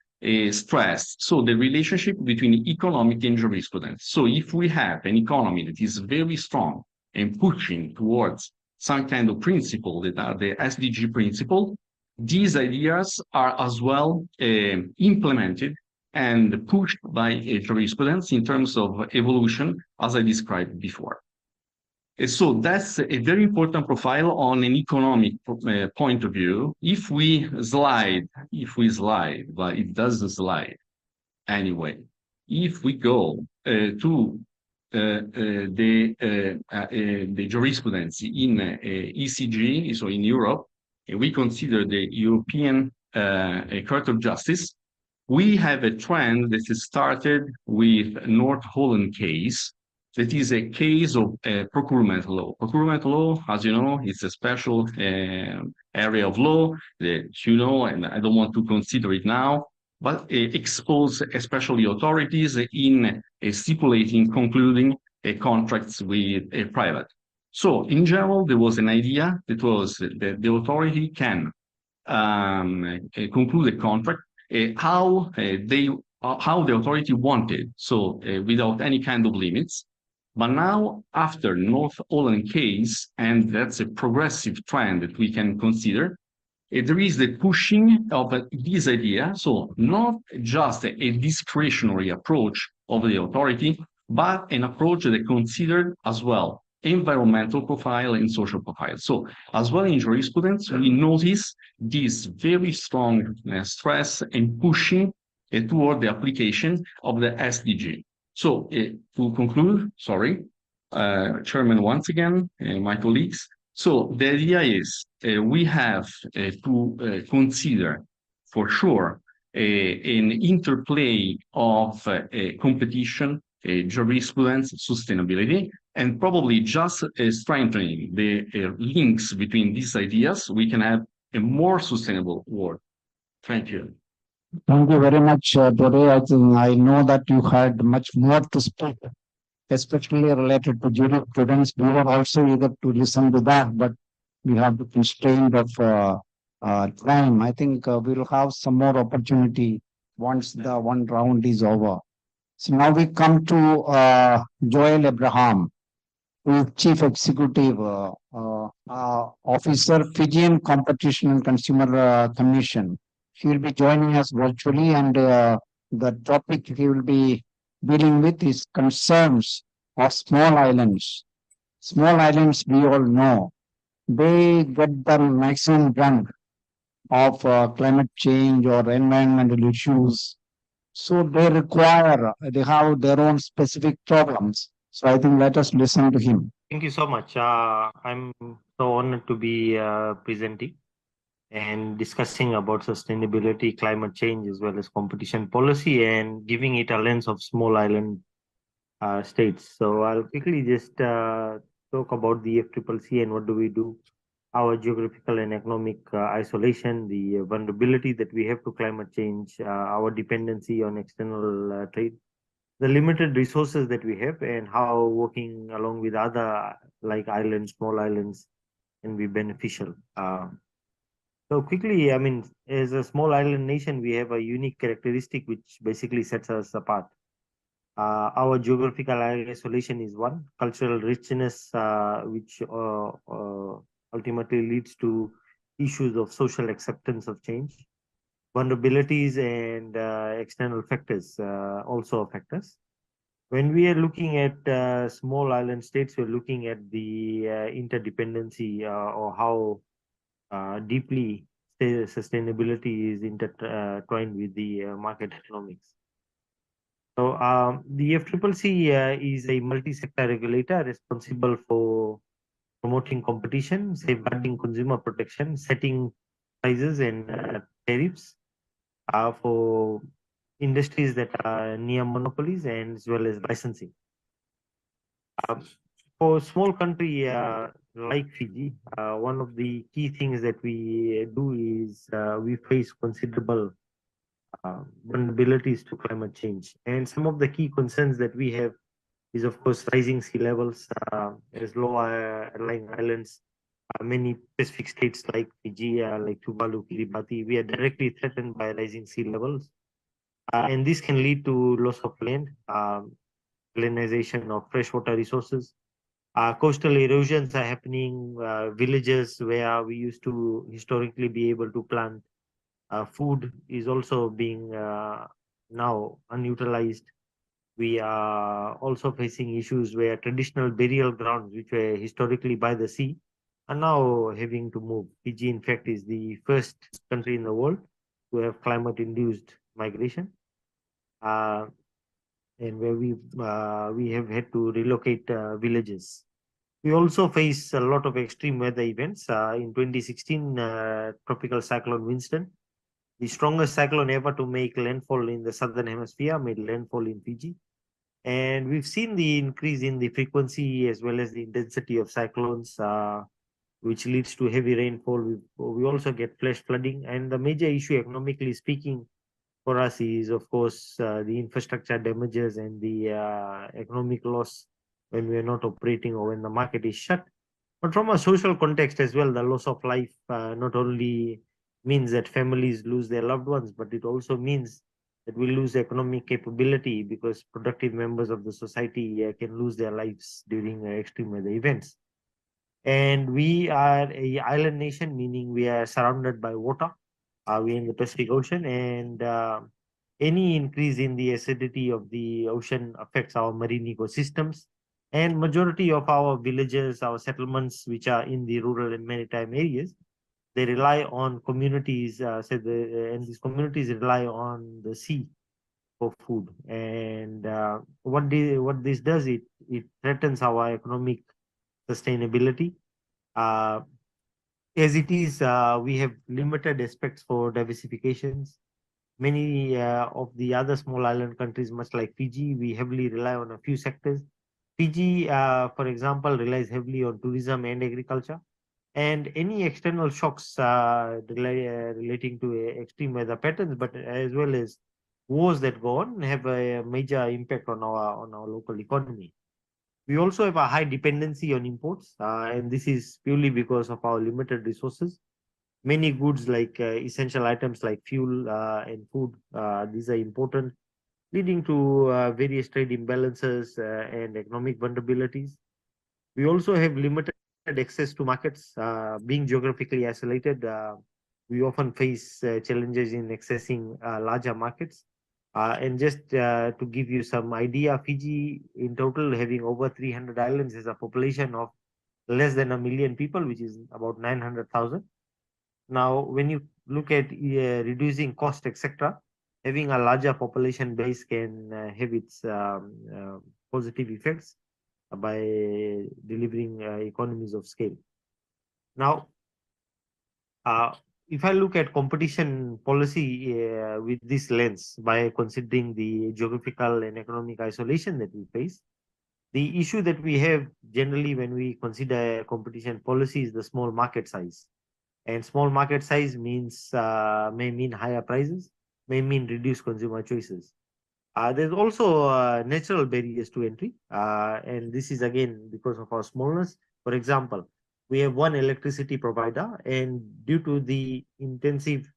Speaker 6: stressed. So the relationship between economic and jurisprudence. So if we have an economy that is very strong and pushing towards some kind of principle that are the SDG principle, these ideas are as well implemented and pushed by jurisprudence in terms of evolution, as I described before. So that's a very important profile on an economic point of view. If we slide, but it doesn't slide anyway. If we go to the jurisprudence in ECG, so in Europe, we consider the European Court of Justice, we have a trend that started with North Holland case. that is a case of procurement law. Procurement law, as you know, it's a special area of law that you know, and I don't want to consider it now, but expose especially authorities in stipulating, concluding contracts with a private. So in general, there was an idea that was that the authority can conclude a contract how the authority wanted, so without any kind of limits. But now, after North Holland case, and that's a progressive trend that we can consider, there is the pushing of this idea, so not just a discretionary approach of the authority, but an approach that considered as well environmental profile and social profile. So as well in jurisprudence, we notice this very strong stress and pushing toward the application of the SDG. So to conclude, sorry, Chairman, once again, my colleagues, so the idea is we have to consider for sure an interplay of competition, jurisprudence, sustainability, and probably just strengthening the links between these ideas, we can have a more sustainable world. Thank you.
Speaker 2: Thank you very much, Dore. I know that you had much more to speak, especially related to jurisprudence. We were also eager to listen to that, but we have the constraint of time. I think we'll have some more opportunity once the one round is over. So now we come to Joel Abraham, who is Chief Executive Officer, Fijian Competition and Consumer Commission. He will be joining us virtually, and the topic he will be dealing with is concerns of small islands. Small islands, we all know, they get the maximum brunt of climate change or environmental issues. So they have their own specific problems. So I think let us listen to him.
Speaker 7: Thank you so much. I'm so honored to be presenting and discussing about sustainability, climate change, as well as competition policy, and giving it a lens of small island states. So I'll quickly just talk about the FCCC and what do we do, our geographical and economic isolation, the vulnerability that we have to climate change, our dependency on external trade, the limited resources that we have, and how working along with other like islands, small islands, can be beneficial. So quickly, I mean, as a small island nation, we have a unique characteristic which basically sets us apart. Our geographical isolation is one, cultural richness, which ultimately leads to issues of social acceptance of change. Vulnerabilities and external factors also affect us. When we are looking at small island states, we're looking at the interdependency or how deeply sustainability is intertwined with the market economics. So the FCCC is a multi-sector regulator responsible for promoting competition, safeguarding consumer protection, setting prices and tariffs for industries that are near monopolies, and as well as licensing. For a small country like Fiji, one of the key things that we do is we face considerable vulnerabilities to climate change. And some of the key concerns that we have is, of course, rising sea levels, as low-lying islands, many Pacific states like Fiji, like Tuvalu, Kiribati, we are directly threatened by rising sea levels. And this can lead to loss of land, salinization of freshwater resources. Coastal erosions are happening, villages where we used to historically be able to plant food is also being now unutilized. We are also facing issues where traditional burial grounds, which were historically by the sea, are now having to move. Fiji, in fact, is the first country in the world to have climate-induced migration, and where we have had to relocate villages. We also face a lot of extreme weather events. In 2016, Tropical Cyclone Winston, the strongest cyclone ever to make landfall in the southern hemisphere, made landfall in Fiji. And we've seen the increase in the frequency as well as the intensity of cyclones, which leads to heavy rainfall. We also get flash flooding. And the major issue, economically speaking, for us is, of course, the infrastructure damages and the economic loss when we are not operating or when the market is shut. But from a social context as well, the loss of life not only means that families lose their loved ones, but it also means that we lose economic capability because productive members of the society can lose their lives during extreme weather events. And we are a island nation, meaning we are surrounded by water. We're in the Pacific Ocean, and any increase in the acidity of the ocean affects our marine ecosystems. And majority of our villages, our settlements, which are in the rural and maritime areas, they rely on communities, and these communities rely on the sea for food. And what this does, it threatens our economic sustainability. As it is, we have limited aspects for diversifications. Many of the other small island countries, much like Fiji, we heavily rely on a few sectors. Fiji, for example, relies heavily on tourism and agriculture. And any external shocks relating to extreme weather patterns, but as well as wars that go on, have a major impact on our local economy. We also have a high dependency on imports, and this is purely because of our limited resources. Many goods like essential items like fuel and food, these are important, leading to various trade imbalances and economic vulnerabilities. We also have limited access to markets. Being geographically isolated, we often face challenges in accessing larger markets. And just to give you some idea, Fiji in total having over 300 islands has a population of less than 1 million people, which is about 900,000. Now, when you look at reducing cost, etc., having a larger population base can have its positive effects by delivering economies of scale. Now, if I look at competition policy with this lens, by considering the geographical and economic isolation that we face, the issue that we have generally when we consider competition policy is the small market size. And small market size means may mean higher prices, may mean reduced consumer choices. There's also natural barriers to entry, and this is again because of our smallness. For example, we have one electricity provider, and due to the intensive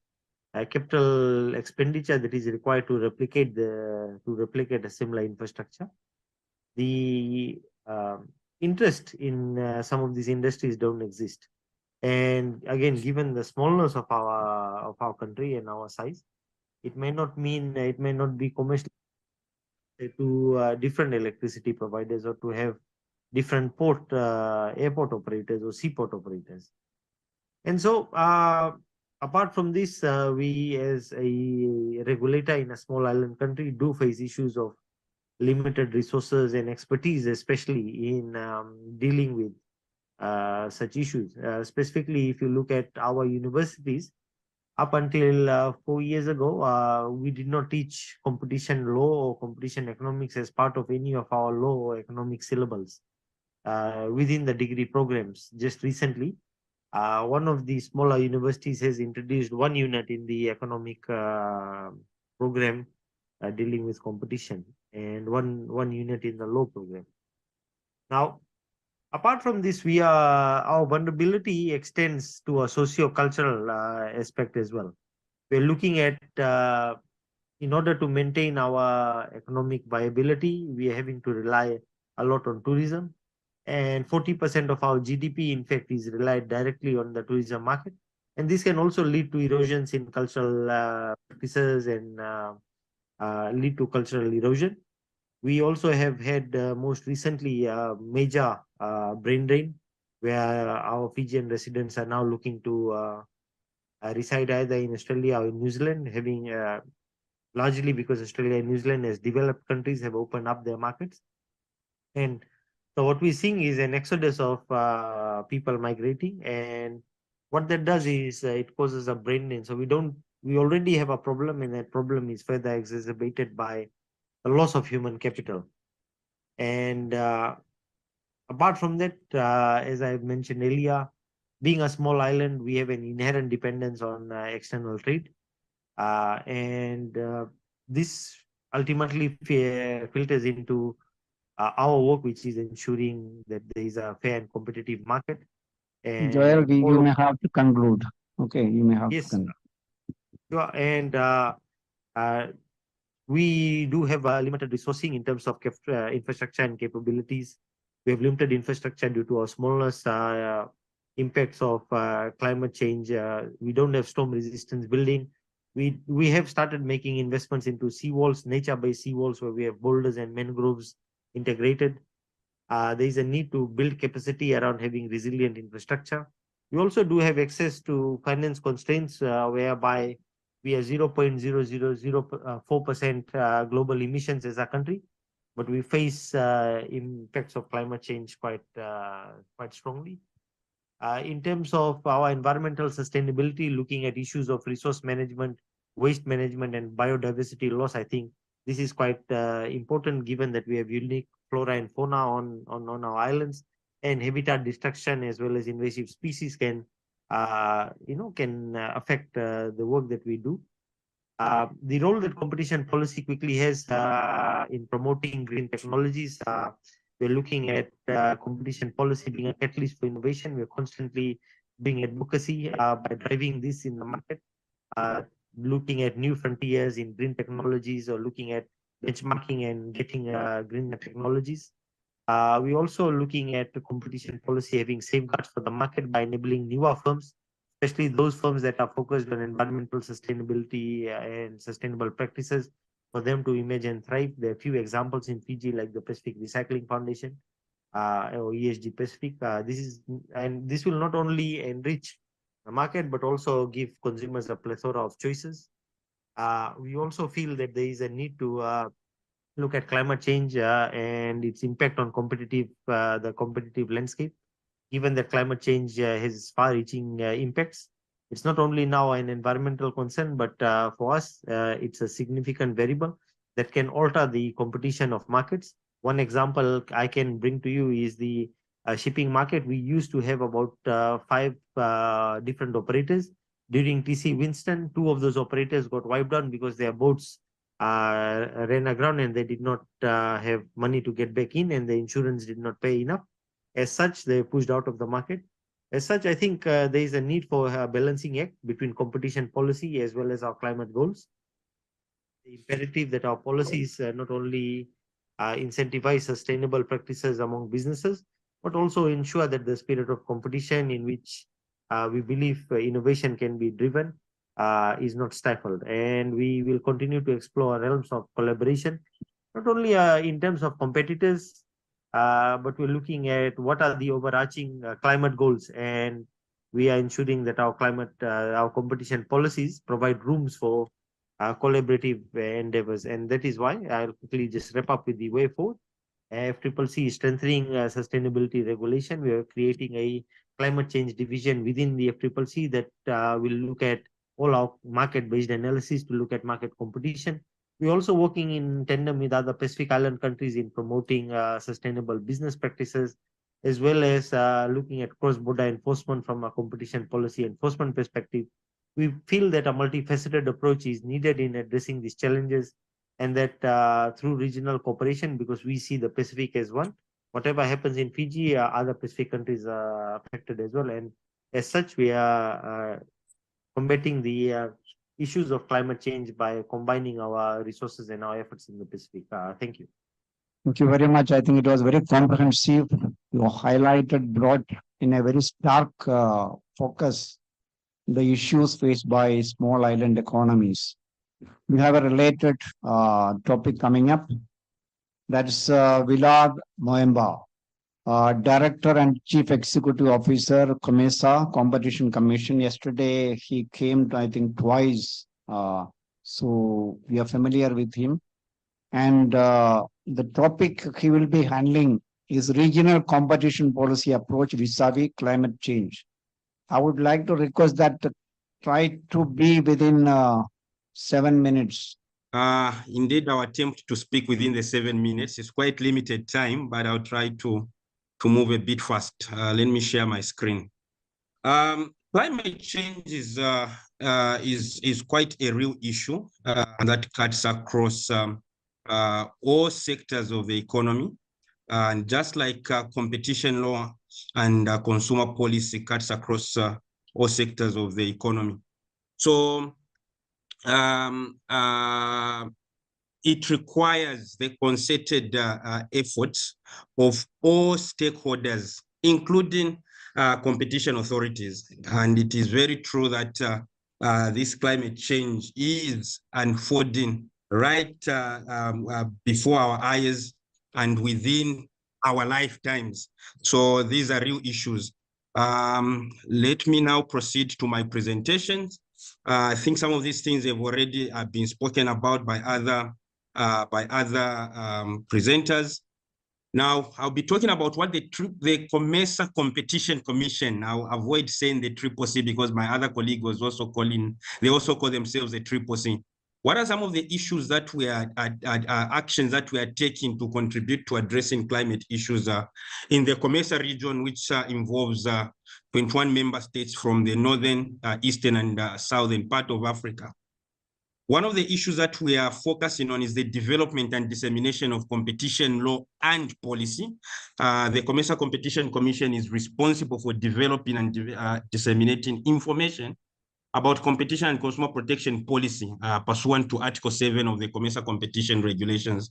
Speaker 7: capital expenditure that is required to replicate a similar infrastructure, the interest in some of these industries don't exist. And again, given the smallness of our country and our size, it may not be commercial to different electricity providers or to have different airport operators or seaport operators. And so, apart from this, we as a regulator in a small island country do face issues of limited resources and expertise, especially in dealing with such issues. Specifically, if you look at our universities, up until 4 years ago, we did not teach competition law or competition economics as part of any of our law or economic syllables within the degree programs. Just recently, one of the smaller universities has introduced one unit in the economic program dealing with competition, and one unit in the law program. Now, apart from this, our vulnerability extends to a socio-cultural aspect as well. We're looking at, in order to maintain our economic viability, we are having to rely a lot on tourism. And 40% of our GDP, in fact, is relied directly on the tourism market. And this can also lead to erosions in cultural practices and lead to cultural erosion. We also have had most recently major brain drain, where our Fijian residents are now looking to reside either in Australia or in New Zealand, having largely because Australia and New Zealand as developed countries have opened up their markets. And so what we're seeing is an exodus of people migrating, and what that does is it causes a brain drain. So we already have a problem, and that problem is further exacerbated by the loss of human capital. And apart from that, as I mentioned earlier, being a small island, we have an inherent dependence on external trade. And this ultimately filters into our work, which is ensuring that there is a fair and competitive market. And
Speaker 2: Joel,
Speaker 7: all
Speaker 2: you
Speaker 7: of-
Speaker 2: may have to conclude. Okay, you may have to
Speaker 7: yes,
Speaker 2: conclude.
Speaker 7: sure. And we do have a limited resourcing in terms of infrastructure and capabilities. We have limited infrastructure due to our smallness, impacts of climate change. We don't have storm resistance building. We have started making investments into seawalls, nature-based seawalls, where we have boulders and mangroves integrated. There is a need to build capacity around having resilient infrastructure. We also do have access to finance constraints, whereby we are 0.0004% global emissions as a country, but we face impacts of climate change quite strongly. In terms of our environmental sustainability, looking at issues of resource management, waste management, and biodiversity loss, I think this is quite important, given that we have unique flora and fauna on our islands, and habitat destruction as well as invasive species can affect the work that we do. The role that competition policy quickly has in promoting green technologies. We're looking at competition policy being a catalyst for innovation. We're constantly doing advocacy by driving this in the market, looking at new frontiers in green technologies, or looking at benchmarking and getting green technologies. We're also looking at the competition policy having safeguards for the market by enabling newer firms, especially those firms that are focused on environmental sustainability and sustainable practices, for them to emerge and thrive. There are a few examples in Fiji, like the Pacific Recycling Foundation, or ESG Pacific. This will not only enrich the market, but also give consumers a plethora of choices. We also feel that there is a need to look at climate change and its impact on the competitive landscape. Given that climate change has far-reaching impacts, it's not only now an environmental concern, but for us, it's a significant variable that can alter the competition of markets. One example I can bring to you is the shipping market. We used to have about 5 different operators. During TC Winston, 2 of those operators got wiped out because their boats ran aground and they did not have money to get back in, and the insurance did not pay enough. As such, they pushed out of the market. As such, I think there is a need for a balancing act between competition policy as well as our climate goals. The imperative that our policies not only incentivize sustainable practices among businesses, but also ensure that the spirit of competition in which we believe innovation can be driven is not stifled. And we will continue to explore realms of collaboration, not only in terms of competitors, but we're looking at what are the overarching climate goals, and we are ensuring that our competition policies provide rooms for collaborative endeavors. And that is why I'll quickly just wrap up with the way forward. FCCC is strengthening sustainability regulation. We are creating a climate change division within the FCCC that will look at all our market-based analysis to look at market competition. We're also working in tandem with other Pacific Island countries in promoting sustainable business practices, as well as looking at cross-border enforcement from a competition policy enforcement perspective. We feel that a multifaceted approach is needed in addressing these challenges, and that through regional cooperation, because we see the Pacific as one, whatever happens in Fiji, other Pacific countries are affected as well. And as such, we are combating the issues of climate change by combining our resources and our efforts in the Pacific. Thank you.
Speaker 2: Thank you very much. I think it was very comprehensive. You highlighted, brought in a very stark focus the issues faced by small island economies. We have a related topic coming up. That's Willard Moemba, Director and Chief Executive Officer, COMESA, Competition Commission. Yesterday, he came, I think, twice. So we are familiar with him. And the topic he will be handling is regional competition policy approach vis-a-vis climate change. I would like to request that try to be within 7 minutes.
Speaker 8: Indeed, our attempt to speak within the 7 minutes is quite limited time, but I'll try to move a bit fast. Let me share my screen. Climate change is quite a real issue that cuts across all sectors of the economy. And just like competition law and consumer policy cuts across all sectors of the economy. So it requires the concerted efforts of all stakeholders, including competition authorities. And it is very true that this climate change is unfolding right before our eyes and within our lifetimes. So these are real issues. Let me now proceed to my presentations. I think some of these things have already been spoken about by other presenters. Now, I'll be talking about what the COMESA Competition Commission. I'll avoid saying the CCC because my other colleague was also they also call themselves the CCC. What are some of the issues that we are, actions that we are taking to contribute to addressing climate issues in the COMESA region, which involves 21 member states from the northern, eastern, and southern part of Africa? One of the issues that we are focusing on is the development and dissemination of competition law and policy. The COMESA Competition Commission is responsible for developing and disseminating information about competition and consumer protection policy pursuant to Article 7 of the COMESA competition regulations.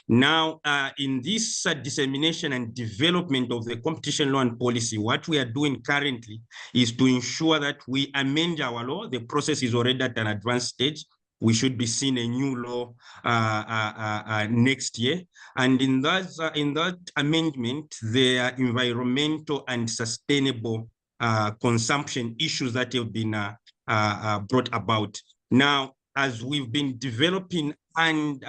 Speaker 8: Now, in this dissemination and development of the competition law and policy, what we are doing currently is to ensure that we amend our law. The process is already at an advanced stage. We should be seeing a new law next year. And in that amendment, there are environmental and sustainable consumption issues that have been brought about. Now, as we've been developing and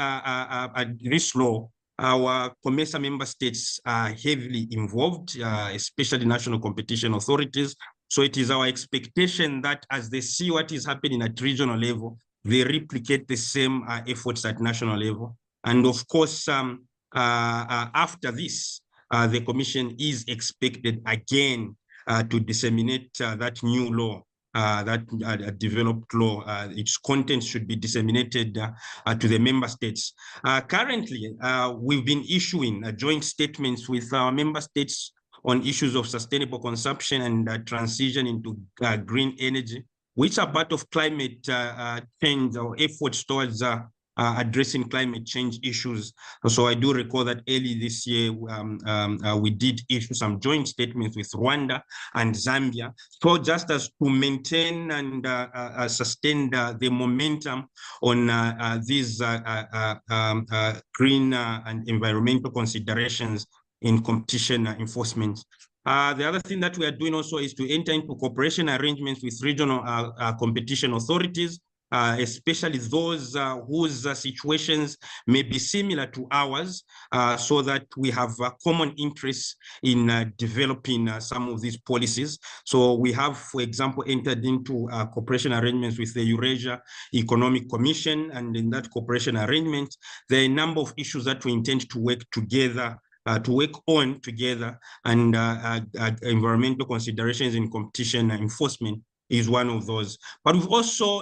Speaker 8: this law, our COMESA member states are heavily involved, especially national competition authorities. So it is our expectation that as they see what is happening at regional level, they replicate the same efforts at national level. And of course, after this, the Commission is expected again to disseminate that new law, that developed law. Its contents should be disseminated to the member states. Currently, we've been issuing joint statements with our member states on issues of sustainable consumption and transition into green energy, which are part of climate change or efforts towards addressing climate change issues. So I do recall that early this year, we did issue some joint statements with Rwanda and Zambia. So just as to maintain and sustain the momentum on these green and environmental considerations in competition enforcement. The other thing that we are doing also is to enter into cooperation arrangements with regional competition authorities, especially those whose situations may be similar to ours, so that we have common interests in developing some of these policies. So we have, for example, entered into cooperation arrangements with the Eurasia Economic Commission, and in that cooperation arrangement, there are a number of issues that we intend to work together on together, and environmental considerations in competition enforcement is one of those. But we've also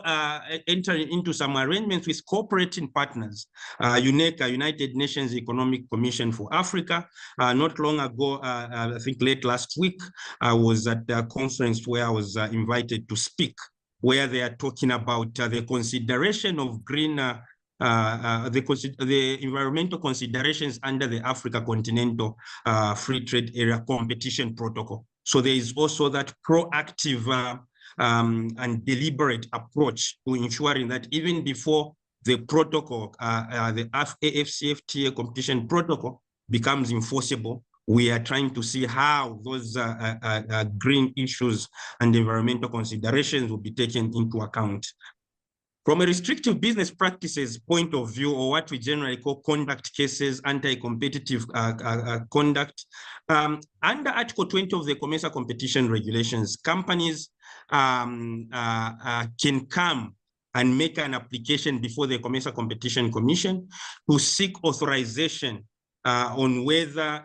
Speaker 8: entered into some arrangements with cooperating partners. UNECA, United Nations Economic Commission for Africa. Not long ago, I think late last week, I was at a conference where I was invited to speak, where they are talking about the consideration of green the environmental considerations under the Africa Continental Free Trade Area Competition Protocol. So there is also that proactive and deliberate approach to ensuring that even before the protocol, the AFCFTA competition protocol becomes enforceable, we are trying to see how those green issues and environmental considerations will be taken into account. From a restrictive business practices point of view, or what we generally call conduct cases, anti-competitive conduct, under Article 20 of the COMESA competition regulations, companies can come and make an application before the Commercial Competition Commission to seek authorization on whether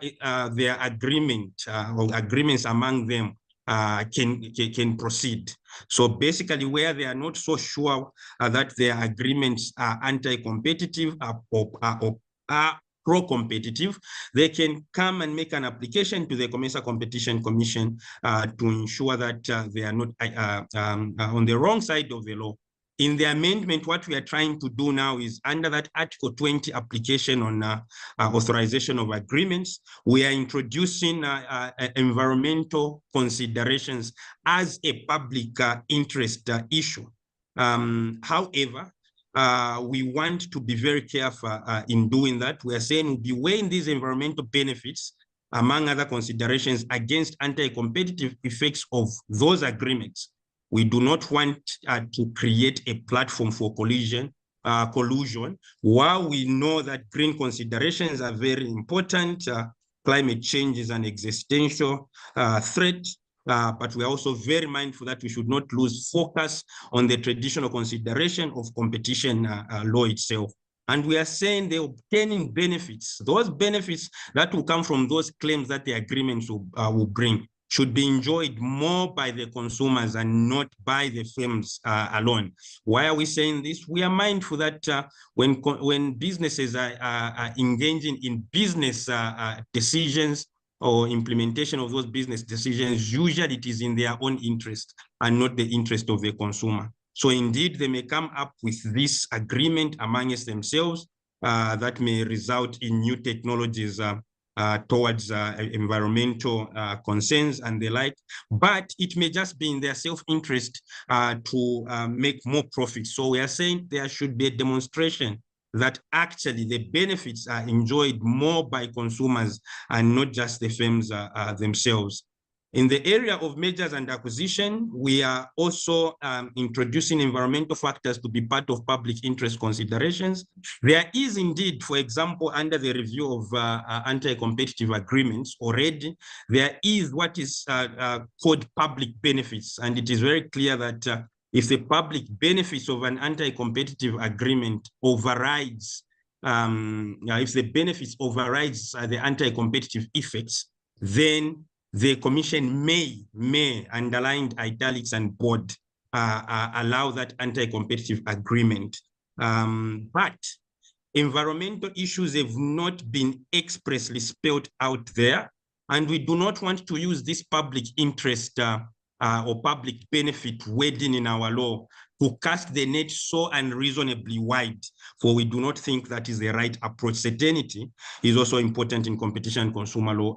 Speaker 8: their agreement or agreements among them can proceed. So basically, where they are not so sure that their agreements are anti-competitive or are pro-competitive, they can come and make an application to the Commercial Competition Commission to ensure that they are not on the wrong side of the law. In the amendment, what we are trying to do now is under that Article 20 application on authorization of agreements, we are introducing environmental considerations as a public interest issue. However, we want to be very careful in doing that. We are saying we'll be weighing these environmental benefits, among other considerations, against anti-competitive effects of those agreements. We do not want to create a platform for collusion, while we know that green considerations are very important. Climate change is an existential threat, but we are also very mindful that we should not lose focus on the traditional consideration of competition law itself. And we are saying the obtaining benefits, those benefits that will come from those claims that the agreements will bring, should be enjoyed more by the consumers and not by the firms alone. Why are we saying this? We are mindful that when businesses are engaging in business decisions or implementation of those business decisions, usually it is in their own interest and not the interest of the consumer. So indeed, they may come up with this agreement amongst themselves that may result in new technologies towards environmental concerns and the like, but it may just be in their self-interest to make more profit. So we are saying there should be a demonstration that actually the benefits are enjoyed more by consumers and not just the firms themselves. In the area of mergers and acquisition, we are also introducing environmental factors to be part of public interest considerations. There is indeed, for example, under the review of anti-competitive agreements already, there is what is called public benefits. And it is very clear that if the public benefits of an anti-competitive agreement overrides, if the benefits overrides the anti-competitive effects, then the Commission may, underlined italics and bold, allow that anti-competitive agreement. But environmental issues have not been expressly spelled out there, and we do not want to use this public interest or public benefit wording in our law to cast the net so unreasonably wide, for we do not think that is the right approach. Certainty is also important in competition and consumer law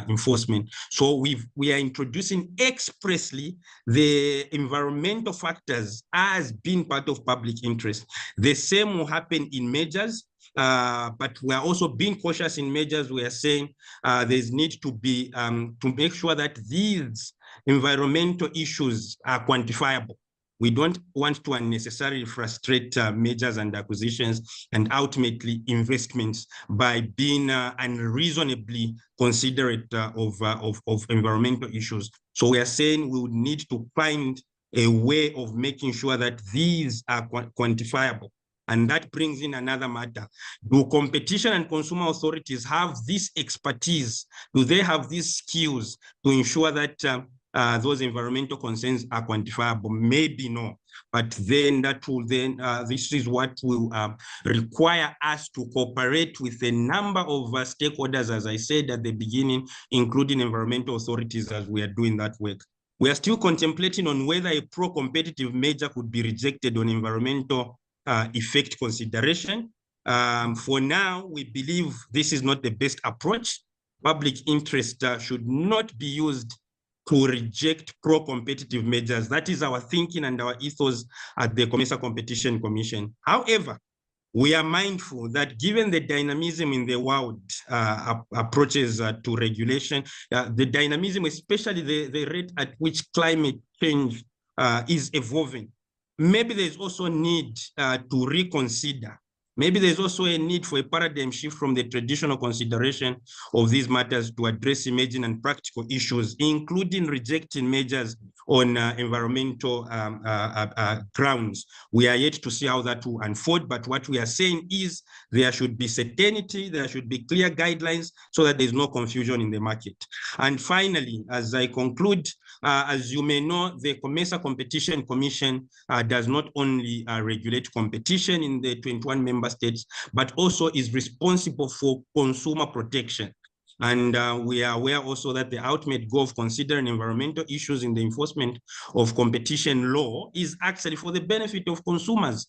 Speaker 8: enforcement. So we are introducing expressly the environmental factors as being part of public interest. The same will happen in mergers. But we are also being cautious in measures. We are saying there's need to be to make sure that these environmental issues are quantifiable. We don't want to unnecessarily frustrate mergers and acquisitions and ultimately investments by being unreasonably considerate of environmental issues. So we are saying we would need to find a way of making sure that these are quantifiable. And that brings in another matter. Do competition and consumer authorities have this expertise? Do they have these skills to ensure that those environmental concerns are quantifiable? Maybe no, but then that will then, this is what will require us to cooperate with a number of stakeholders, as I said at the beginning, including environmental authorities as we are doing that work. We are still contemplating on whether a pro-competitive measure could be rejected on environmental effect consideration. For now, we believe this is not the best approach. Public interest should not be used to reject pro-competitive measures. That is our thinking and our ethos at the Commercial Competition Commission. However, we are mindful that given the dynamism in the world approaches to regulation, the dynamism, especially the rate at which climate change is evolving, maybe there's also need to reconsider Maybe there's also a need for a paradigm shift from the traditional consideration of these matters to address emerging and practical issues, including rejecting measures on environmental grounds. We are yet to see how that will unfold, but what we are saying is there should be certainty, there should be clear guidelines so that there's no confusion in the market. And finally, as I conclude, as you may know, the COMESA Competition Commission does not only regulate competition in the 21 member states, but also is responsible for consumer protection. And we are aware also that the ultimate goal of considering environmental issues in the enforcement of competition law is actually for the benefit of consumers.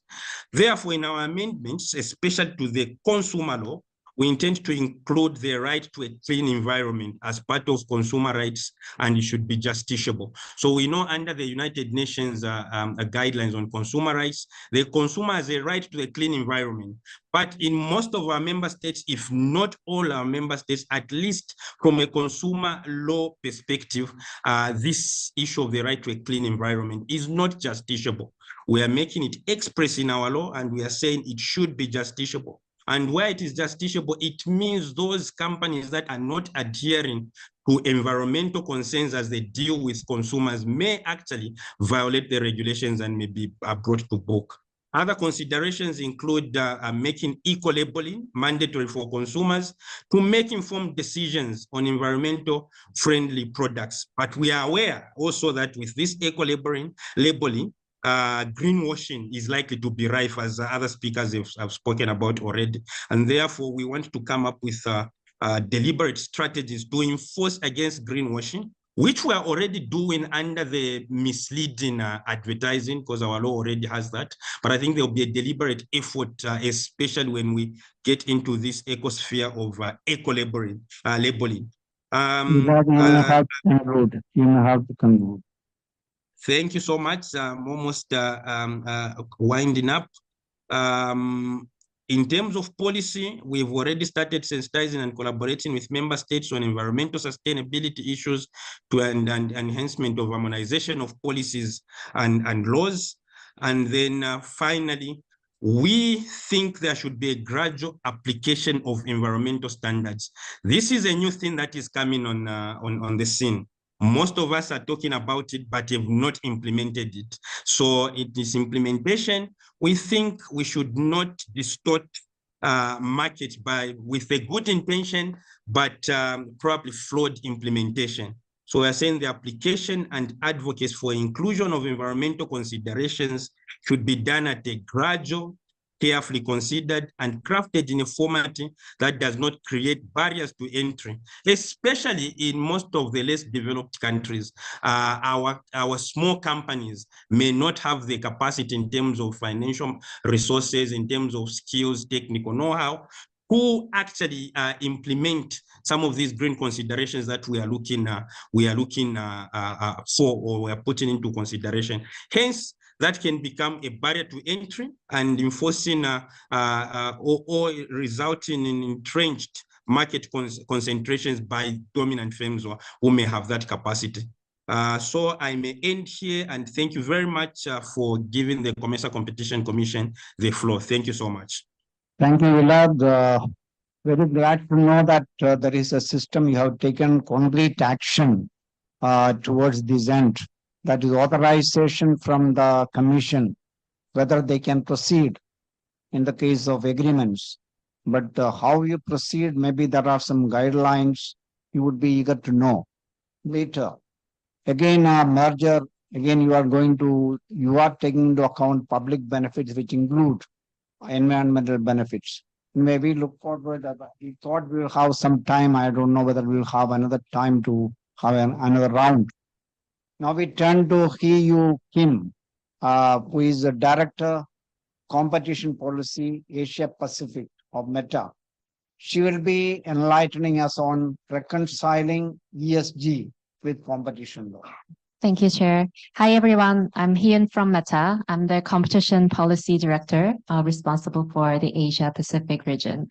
Speaker 8: Therefore, in our amendments, especially to the consumer law, we intend to include the right to a clean environment as part of consumer rights, and it should be justiciable. So we know under the United Nations guidelines on consumer rights, the consumer has a right to a clean environment. But in most of our member states, if not all our member states, at least from a consumer law perspective, this issue of the right to a clean environment is not justiciable. We are making it express in our law, and we are saying it should be justiciable. And where it is justiciable, it means those companies that are not adhering to environmental concerns as they deal with consumers may actually violate the regulations and may be brought to book. Other considerations include making eco-labeling mandatory for consumers to make informed decisions on environmental friendly products. But we are aware also that with this eco-labeling, greenwashing is likely to be rife, as other speakers have spoken about already. And therefore, we want to come up with deliberate strategies to enforce against greenwashing, which we are already doing under the misleading advertising, because our law already has that. But I think there will be a deliberate effort, especially when we get into this ecosphere of eco-labeling.
Speaker 2: You have to conclude.
Speaker 8: Thank you so much. I'm almost winding up. In terms of policy, we've already started sensitizing and collaborating with member states on environmental sustainability issues to and enhancement of harmonization of policies and laws. And then finally, we think there should be a gradual application of environmental standards. This is a new thing that is coming on the scene. Most of us are talking about it, but have not implemented it. So it is implementation. We think we should not distort markets with a good intention, but probably flawed implementation. So we are saying the application and advocacy for inclusion of environmental considerations should be done at a gradual, carefully considered and crafted in a format that does not create barriers to entry, especially in most of the less developed countries. Our small companies may not have the capacity in terms of financial resources, in terms of skills, technical know-how, who actually implement some of these green considerations that we are looking for, or we are putting into consideration. Hence, that can become a barrier to entry and enforcing or resulting in entrenched market concentrations by dominant firms who may have that capacity. So I may end here, and thank you very much for giving the COMESA Competition Commission the floor. Thank you so much.
Speaker 2: Thank you, Willard. Very glad to know that there is a system you have taken concrete action towards this end. That is authorization from the Commission, whether they can proceed in the case of agreements. But how you proceed, maybe there are some guidelines you would be eager to know later. Again, merger, again, you are taking into account public benefits, which include environmental benefits. Maybe look forward. We thought we'll have some time. I don't know whether we'll have another time to have another round. Now we turn to Hee-Yu Kim, who is the Director, Competition Policy, Asia Pacific of Meta. She will be enlightening us on reconciling ESG with competition law.
Speaker 9: Thank you, Chair. Hi, everyone. I'm Hee-Yun from Meta. I'm the Competition Policy Director responsible for the Asia Pacific region.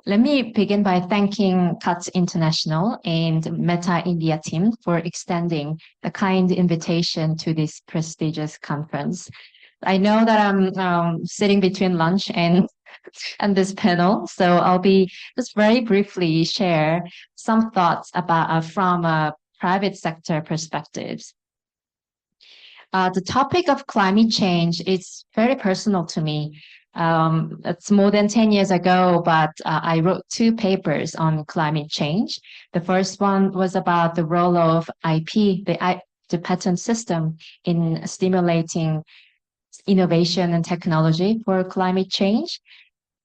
Speaker 9: Let me begin by thanking CUTS International and Meta India team for extending a kind invitation to this prestigious conference. I know that I'm sitting between lunch and and this panel. So I'll be just very briefly share some thoughts about from a private sector perspectives. The topic of climate change is very personal to me. It's more than 10 years ago, but I wrote 2 papers on climate change. The first one was about the role of IP, the patent system, in stimulating innovation and technology for climate change.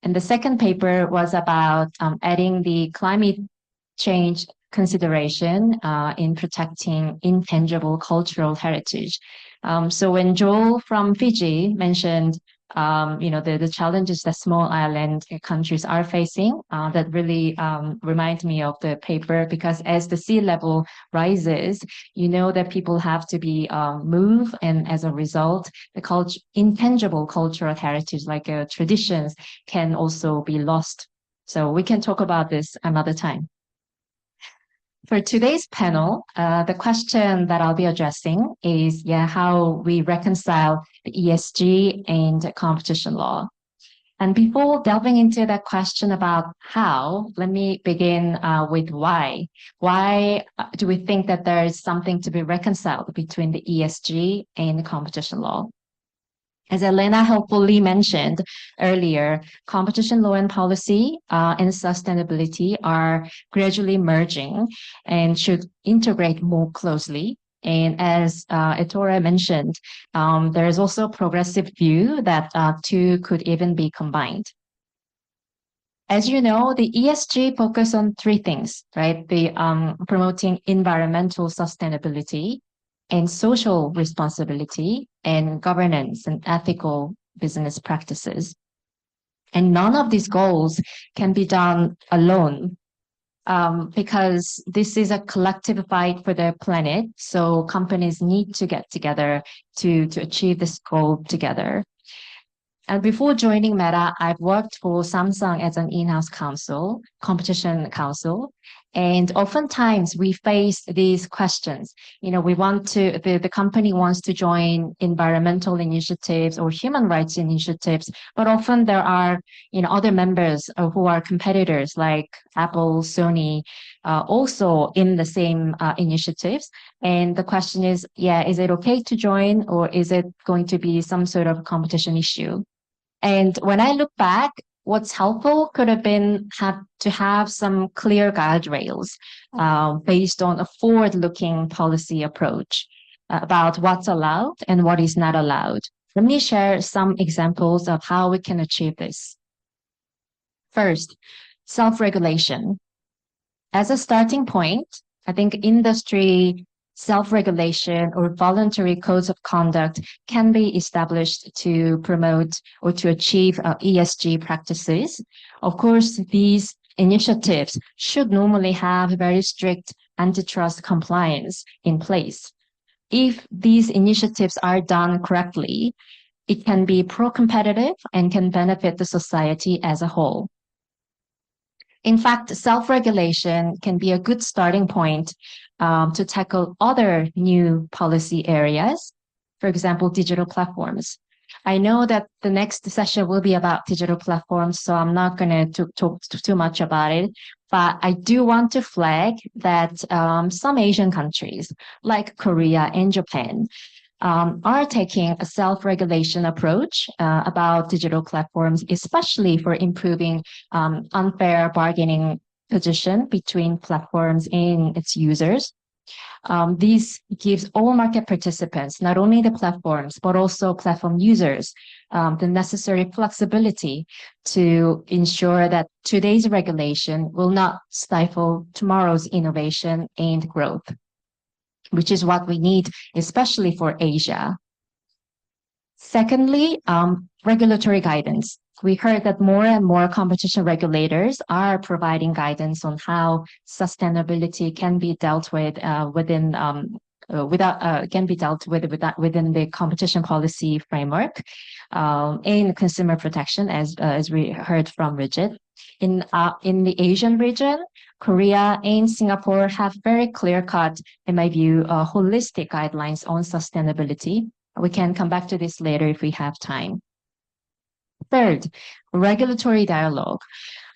Speaker 9: And the second paper was about adding the climate change consideration in protecting intangible cultural heritage. So when Joel from Fiji mentioned, the challenges that small island countries are facing, that really remind me of the paper, because as the sea level rises, that people have to be moved, and as a result, the intangible cultural heritage, like traditions, can also be lost. So we can talk about this another time. For today's panel, the question that I'll be addressing is how we reconcile the ESG and competition law. And before delving into that question about how, let me begin with why. Why do we think that there is something to be reconciled between the ESG and the competition law? As Elena helpfully mentioned earlier, competition law and policy and sustainability are gradually merging and should integrate more closely. And as Ettore mentioned, there is also a progressive view that 2 could even be combined. As you know, the ESG focus on 3 things, right? The promoting environmental sustainability, and social responsibility, and governance and ethical business practices. And none of these goals can be done alone, because this is a collective fight for the planet. So companies need to get together to achieve this goal together. And before joining Meta, I've worked for Samsung as an in-house counsel, competition counsel. And oftentimes we face these questions. We want to, the company wants to join environmental initiatives or human rights initiatives, but often there are, other members who are competitors like Apple, Sony, also in the same initiatives. And the question is, is it okay to join, or is it going to be some sort of competition issue? And when I look back, what's helpful could have been to have some clear guardrails based on a forward-looking policy approach about what's allowed and what is not allowed. Let me share some examples of how we can achieve this. First, self-regulation. As a starting point, I think industry self-regulation or voluntary codes of conduct can be established to promote or to achieve ESG practices. Of course, these initiatives should normally have very strict antitrust compliance in place. If these initiatives are done correctly, it can be pro-competitive and can benefit the society as a whole. In fact, self-regulation can be a good starting point to tackle other new policy areas, for example, digital platforms. I know that the next session will be about digital platforms, so I'm not going to talk too much about it, but I do want to flag that some Asian countries, like Korea and Japan, are taking a self-regulation approach about digital platforms, especially for improving unfair bargaining position between platforms and its users. This gives all market participants, not only the platforms, but also platform users, the necessary flexibility to ensure that today's regulation will not stifle tomorrow's innovation and growth, which is what we need, especially for Asia. Secondly, regulatory guidance. We heard that more and more competition regulators are providing guidance on how sustainability can be dealt with within the competition policy framework in consumer protection, as we heard from Bridget. In the Asian region, Korea and Singapore have very clear-cut, in my view, holistic guidelines on sustainability. We can come back to this later if we have time. Third, regulatory dialogue.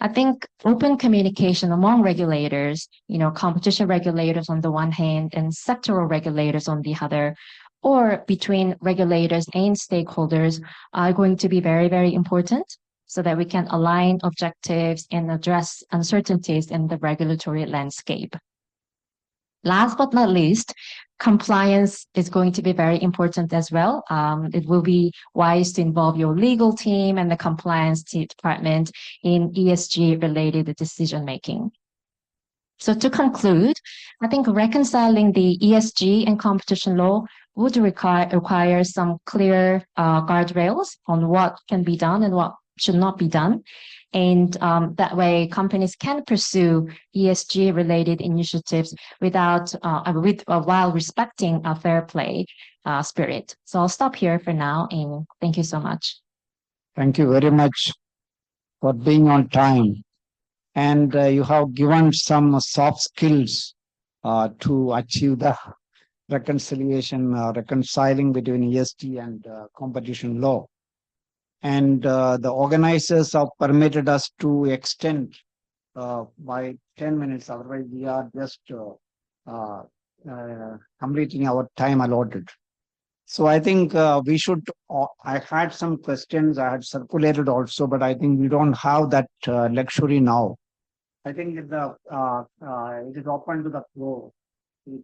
Speaker 9: I think open communication among regulators, competition regulators on the one hand and sectoral regulators on the other, or between regulators and stakeholders are going to be very, very important so that we can align objectives and address uncertainties in the regulatory landscape. Last but not least, compliance is going to be very important as well. It will be wise to involve your legal team and the compliance department in ESG related decision making. So to conclude, I think reconciling the ESG and competition law would require some clear guardrails on what can be done and what should not be done. And that way companies can pursue ESG related initiatives while respecting a fair play spirit. So I'll stop here for now and thank you so much.
Speaker 2: Thank you very much for being on time. And you have given some soft skills to achieve the reconciling between ESG and competition law. And the organizers have permitted us to extend by 10 minutes, otherwise we are just completing our time allotted. So I think we should, I had some questions I had circulated also, but I think we don't have that luxury now. I think it is open to the floor. If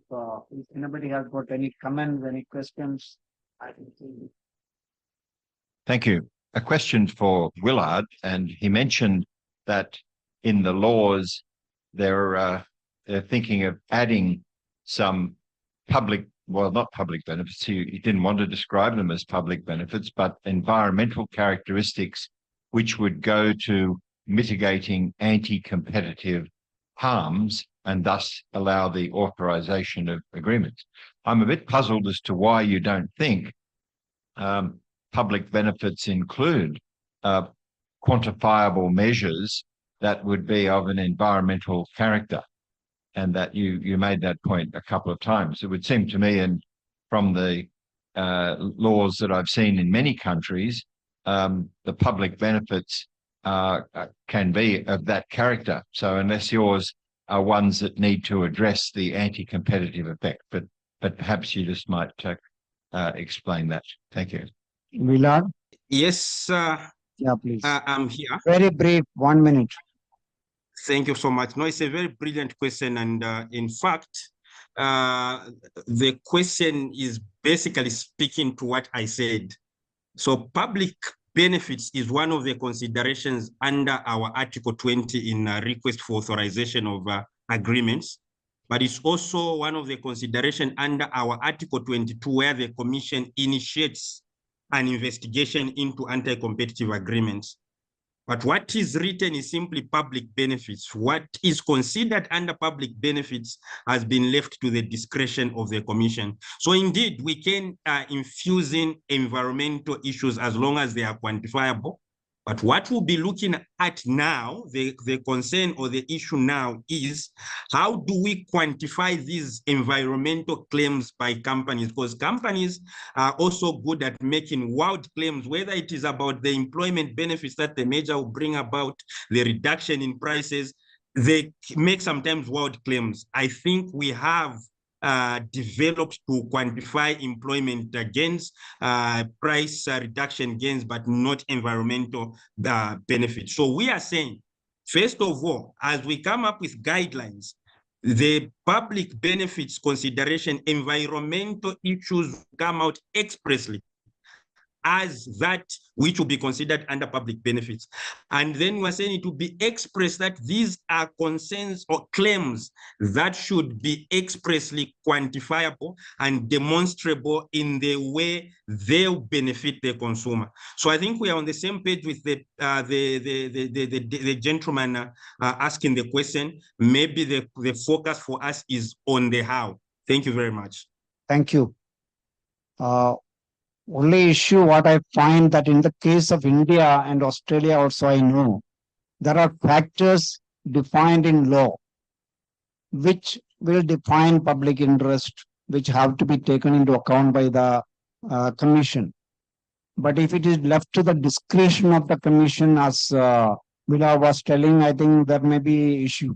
Speaker 2: anybody has got any comments, any questions, I think.
Speaker 10: Thank you. A question for Willard, and he mentioned that in the laws they're thinking of adding some public, well, not public benefits. He didn't want to describe them as public benefits, but environmental characteristics which would go to mitigating anti-competitive harms and thus allow the authorization of agreements. I'm a bit puzzled as to why you don't think public benefits include quantifiable measures that would be of an environmental character, and that you made that point a couple of times. It would seem to me, and from the laws that I've seen in many countries, the public benefits can be of that character. So unless yours are ones that need to address the anti-competitive effect, but perhaps you just might explain that. Thank you.
Speaker 2: Willard?
Speaker 8: Yes,
Speaker 2: yeah, please.
Speaker 8: I'm here.
Speaker 2: Very brief, 1 minute.
Speaker 8: Thank you so much. No, it's a very brilliant question. And in fact, the question is basically speaking to what I said. So public benefits is one of the considerations under our Article 20 in request for authorization of agreements. But it's also one of the considerations under our Article 22, where the Commission initiates an investigation into anti-competitive agreements. But what is written is simply public benefits. What is considered under public benefits has been left to the discretion of the Commission. So indeed, we can infuse in environmental issues as long as they are quantifiable. But what we'll be looking at now, the concern or the issue now is, how do we quantify these environmental claims by companies? Because companies are also good at making wild claims, whether it is about the employment benefits that the measure will bring about, the reduction in prices. They make sometimes wild claims. I think we have developed to quantify employment gains, price reduction gains, but not environmental benefits. So we are saying, first of all, as we come up with guidelines, the public benefits consideration, environmental issues come out expressly as that which will be considered under public benefits. And then we're saying it will be expressed that these are concerns or claims that should be expressly quantifiable and demonstrable in the way they'll benefit the consumer. So I think we are on the same page with the gentleman asking the question. Maybe the focus for us is on the how. Thank you very much.
Speaker 2: Thank you. Only issue what I find that in the case of India and Australia also, I know there are factors defined in law which will define public interest, which have to be taken into account by the Commission. But if it is left to the discretion of the commission, as Vila was telling, I think there may be issue.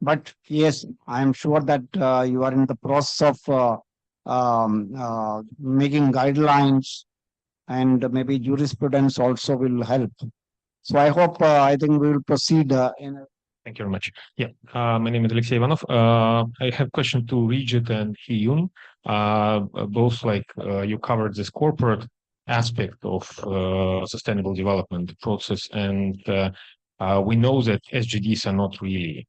Speaker 2: But yes, I am sure that you are in the process of making guidelines, and maybe jurisprudence also will help. So I hope, I think we will proceed in.
Speaker 11: Thank you very much. Yeah, my name is Alexey Ivanov. I have a question to Rigid and Hyun. Both you covered this corporate aspect of sustainable development process, and we know that SGDs are not really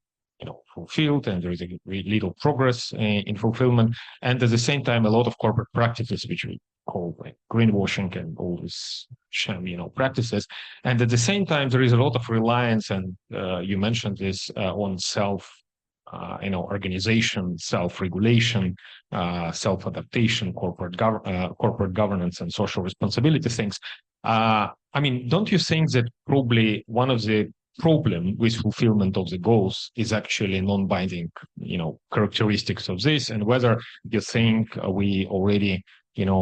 Speaker 11: fulfilled, and there is a little progress in fulfillment, and at the same time a lot of corporate practices which we call greenwashing and all these practices, and at the same time there is a lot of reliance, and you mentioned this, on organization, self-regulation, self-adaptation, corporate governance, and social responsibility things. Don't you think that probably one of the problem with fulfillment of the goals is actually non-binding, characteristics of this, and whether you think we already,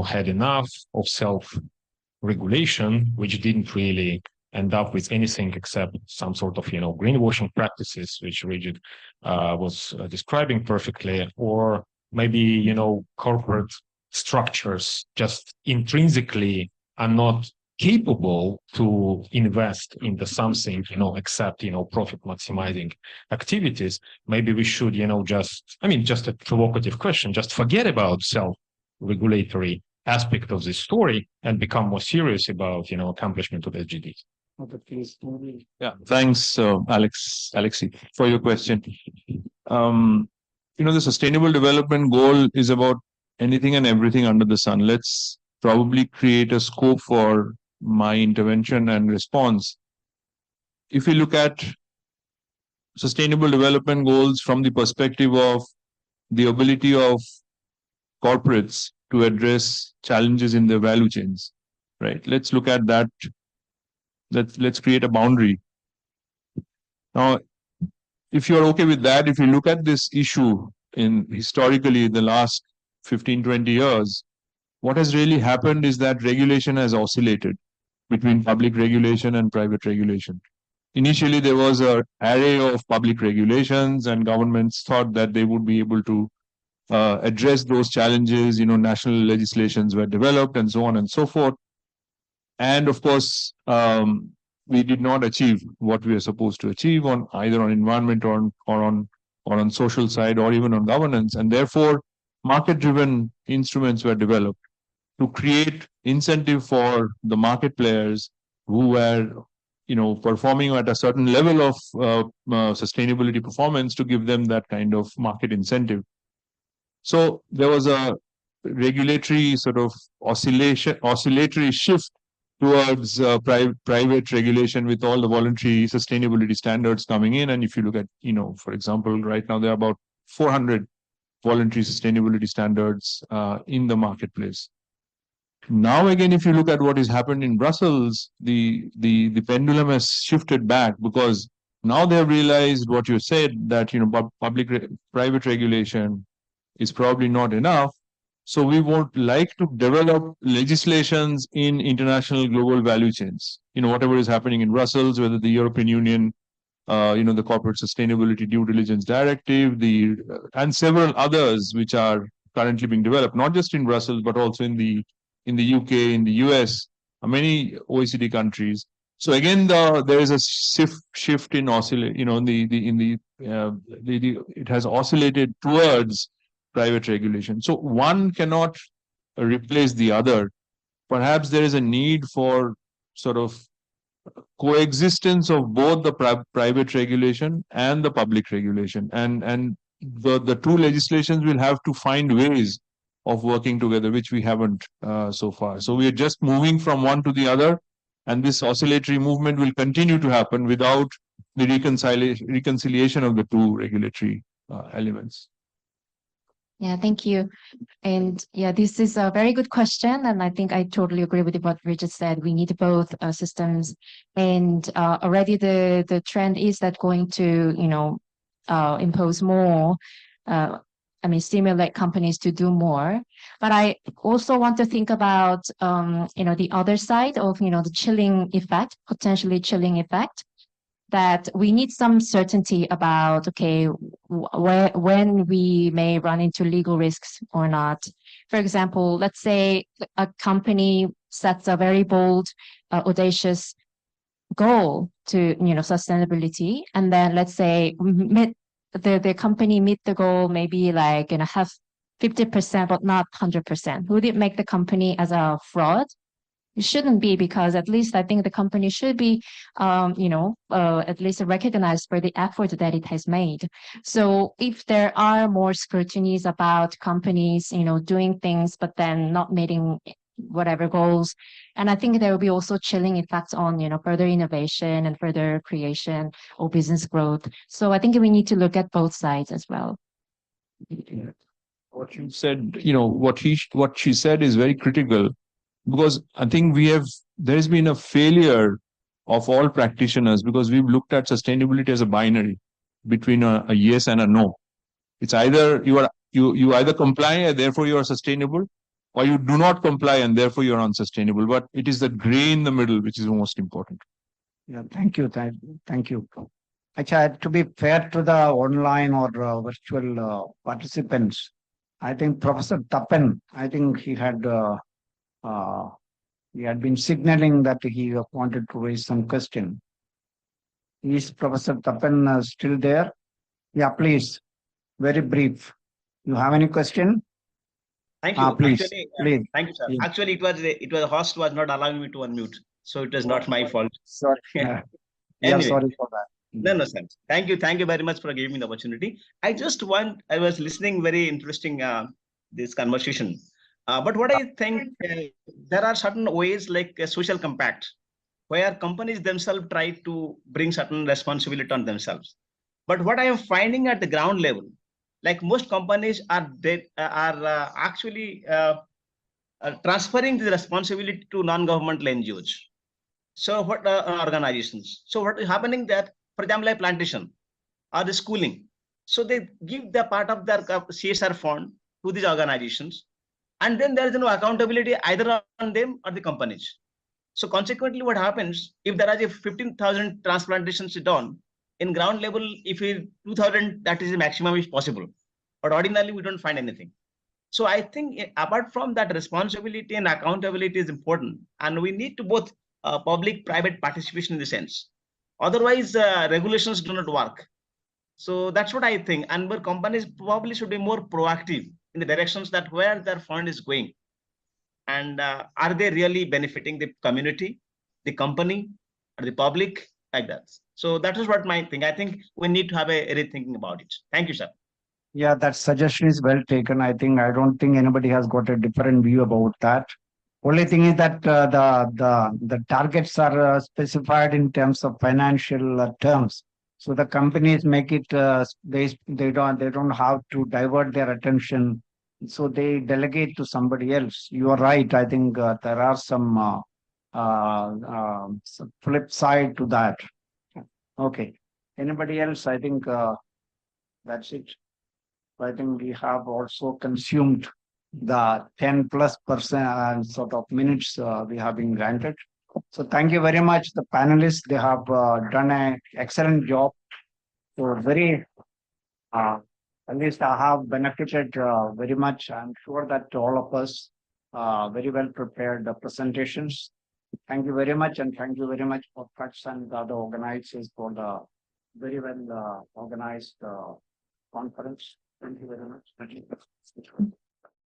Speaker 11: had enough of self-regulation, which didn't really end up with anything except some sort of, greenwashing practices, which Rigid was describing perfectly, or maybe, corporate structures just intrinsically are not capable to invest into something, except, profit maximizing activities. Maybe we should, just a provocative question, just forget about self-regulatory aspect of this story and become more serious about, accomplishment of SDGs.
Speaker 2: Okay, please.
Speaker 5: Yeah, thanks, Alexei, for your question. The Sustainable Development Goal is about anything and everything under the sun. Let's probably create a scope for my intervention and response. If we look at Sustainable Development Goals from the perspective of the ability of corporates to address challenges in their value chains, right? Let's look at that. Let's create a boundary. Now, if you're okay with that, if you look at this issue historically the last 15-20 years, what has really happened is that regulation has oscillated between public regulation and private regulation. Initially, there was an array of public regulations, and governments thought that they would be able to address those challenges. National legislations were developed, and so on and so forth. And of course, we did not achieve what we are supposed to achieve on either on environment or on social side, or even on governance. And therefore, market-driven instruments were developed to create incentive for the market players who were, performing at a certain level of sustainability performance, to give them that kind of market incentive. So there was a regulatory sort of oscillatory shift towards private regulation, with all the voluntary sustainability standards coming in. And if you look at, for example, right now there are about 400 voluntary sustainability standards in the marketplace. Now, again, if you look at what has happened in Brussels, the pendulum has shifted back, because now they have realized what you said, that private regulation is probably not enough. So we would like to develop legislations in international global value chains. Whatever is happening in Brussels, whether the European Union, the Corporate Sustainability Due Diligence Directive, and several others which are currently being developed, not just in Brussels, but also in the UK, in the US, many OECD countries. So again, there is a shift in it has oscillated towards private regulation. So one cannot replace the other. Perhaps there is a need for sort of coexistence of both the private regulation and the public regulation, and the two legislations will have to find ways of working together, which we haven't so far. So we are just moving from one to the other, and this oscillatory movement will continue to happen without the reconciliation of the two regulatory elements.
Speaker 9: Yeah, thank you. And yeah, this is a very good question. And I think I totally agree with what Richard said. We need both systems. And already the trend is that going to, impose more, stimulate companies to do more. But I also want to think about, the other side of, the chilling effect, potentially chilling effect, that we need some certainty about, okay, when we may run into legal risks or not. For example, let's say a company sets a very bold, audacious goal to, sustainability, and then let's say the company meet the goal, maybe like, have 50%, but not 100%. Would it make the company as a fraud? It shouldn't be, because at least I think the company should be, at least recognized for the effort that it has made. So if there are more scrutinies about companies, doing things, but then not meeting whatever goals, and I think there will be also chilling effects on, further innovation and further creation or business growth. So I think we need to look at both sides as well.
Speaker 5: What you said, what she said is very critical, because I think there's been a failure of all practitioners, because we've looked at sustainability as a binary between a yes and a no. It's either you either comply and therefore you are sustainable, or you do not comply and therefore you're unsustainable. But it is the gray in the middle which is most important.
Speaker 2: Yeah, thank you. Thank you. Actually, to be fair to the online or virtual participants, I think Professor Tapan, I think he had been signaling that he wanted to raise some question. Is Professor Tapan still there? Yeah, please. Very brief. You have any question?
Speaker 12: Thank you.
Speaker 2: Please,
Speaker 12: Actually,
Speaker 2: please.
Speaker 12: Thank you, sir.
Speaker 2: Yeah.
Speaker 12: Actually, it was the host was not allowing me to unmute, so it was not my fault.
Speaker 2: Sorry. Yeah,
Speaker 12: Anyway.
Speaker 2: sorry for that.
Speaker 12: No, sir. Thank you very much for giving me the opportunity. I was listening very interesting this conversation. But what I think, there are certain ways like a social compact, where companies themselves try to bring certain responsibility on themselves. But what I am finding at the ground level, like most companies are actually transferring the responsibility to non-governmental NGOs. So what organizations? So what is happening that, for example, like plantation or the schooling, so they give the part of their CSR fund to these organizations, and then there is no accountability either on them or the companies. So consequently, what happens if there are 15,000 transplantations done in ground level? If 2,000, that is the maximum is possible, but ordinarily we don't find anything. So I think apart from that, responsibility and accountability is important, and we need to both public-private participation in the sense. Otherwise, regulations do not work. So that's what I think, and where companies probably should be more proactive in the directions that where their fund is going, and are they really benefiting the community, the company, or the public, like that. So that is what my thing. I think we need to have a rethinking about it. Thank you, sir.
Speaker 2: Yeah, that suggestion is well taken. I don't think anybody has got a different view about that. Only thing is that the targets are specified in terms of financial terms. So the companies make it they don't have to divert their attention, so they delegate to somebody else. You are right. I think there are some flip side to that. Okay. Anybody else? I think that's it. I think we have also consumed the 10+% sort of minutes we have been granted. So thank you very much. The panelists, they have done an excellent job. So at least I have benefited very much. I'm sure that all of us very well prepared presentations. Thank you very much, and thank you very much for Kutch and the other organizers for the very well organized conference. Thank you very much. Thank you.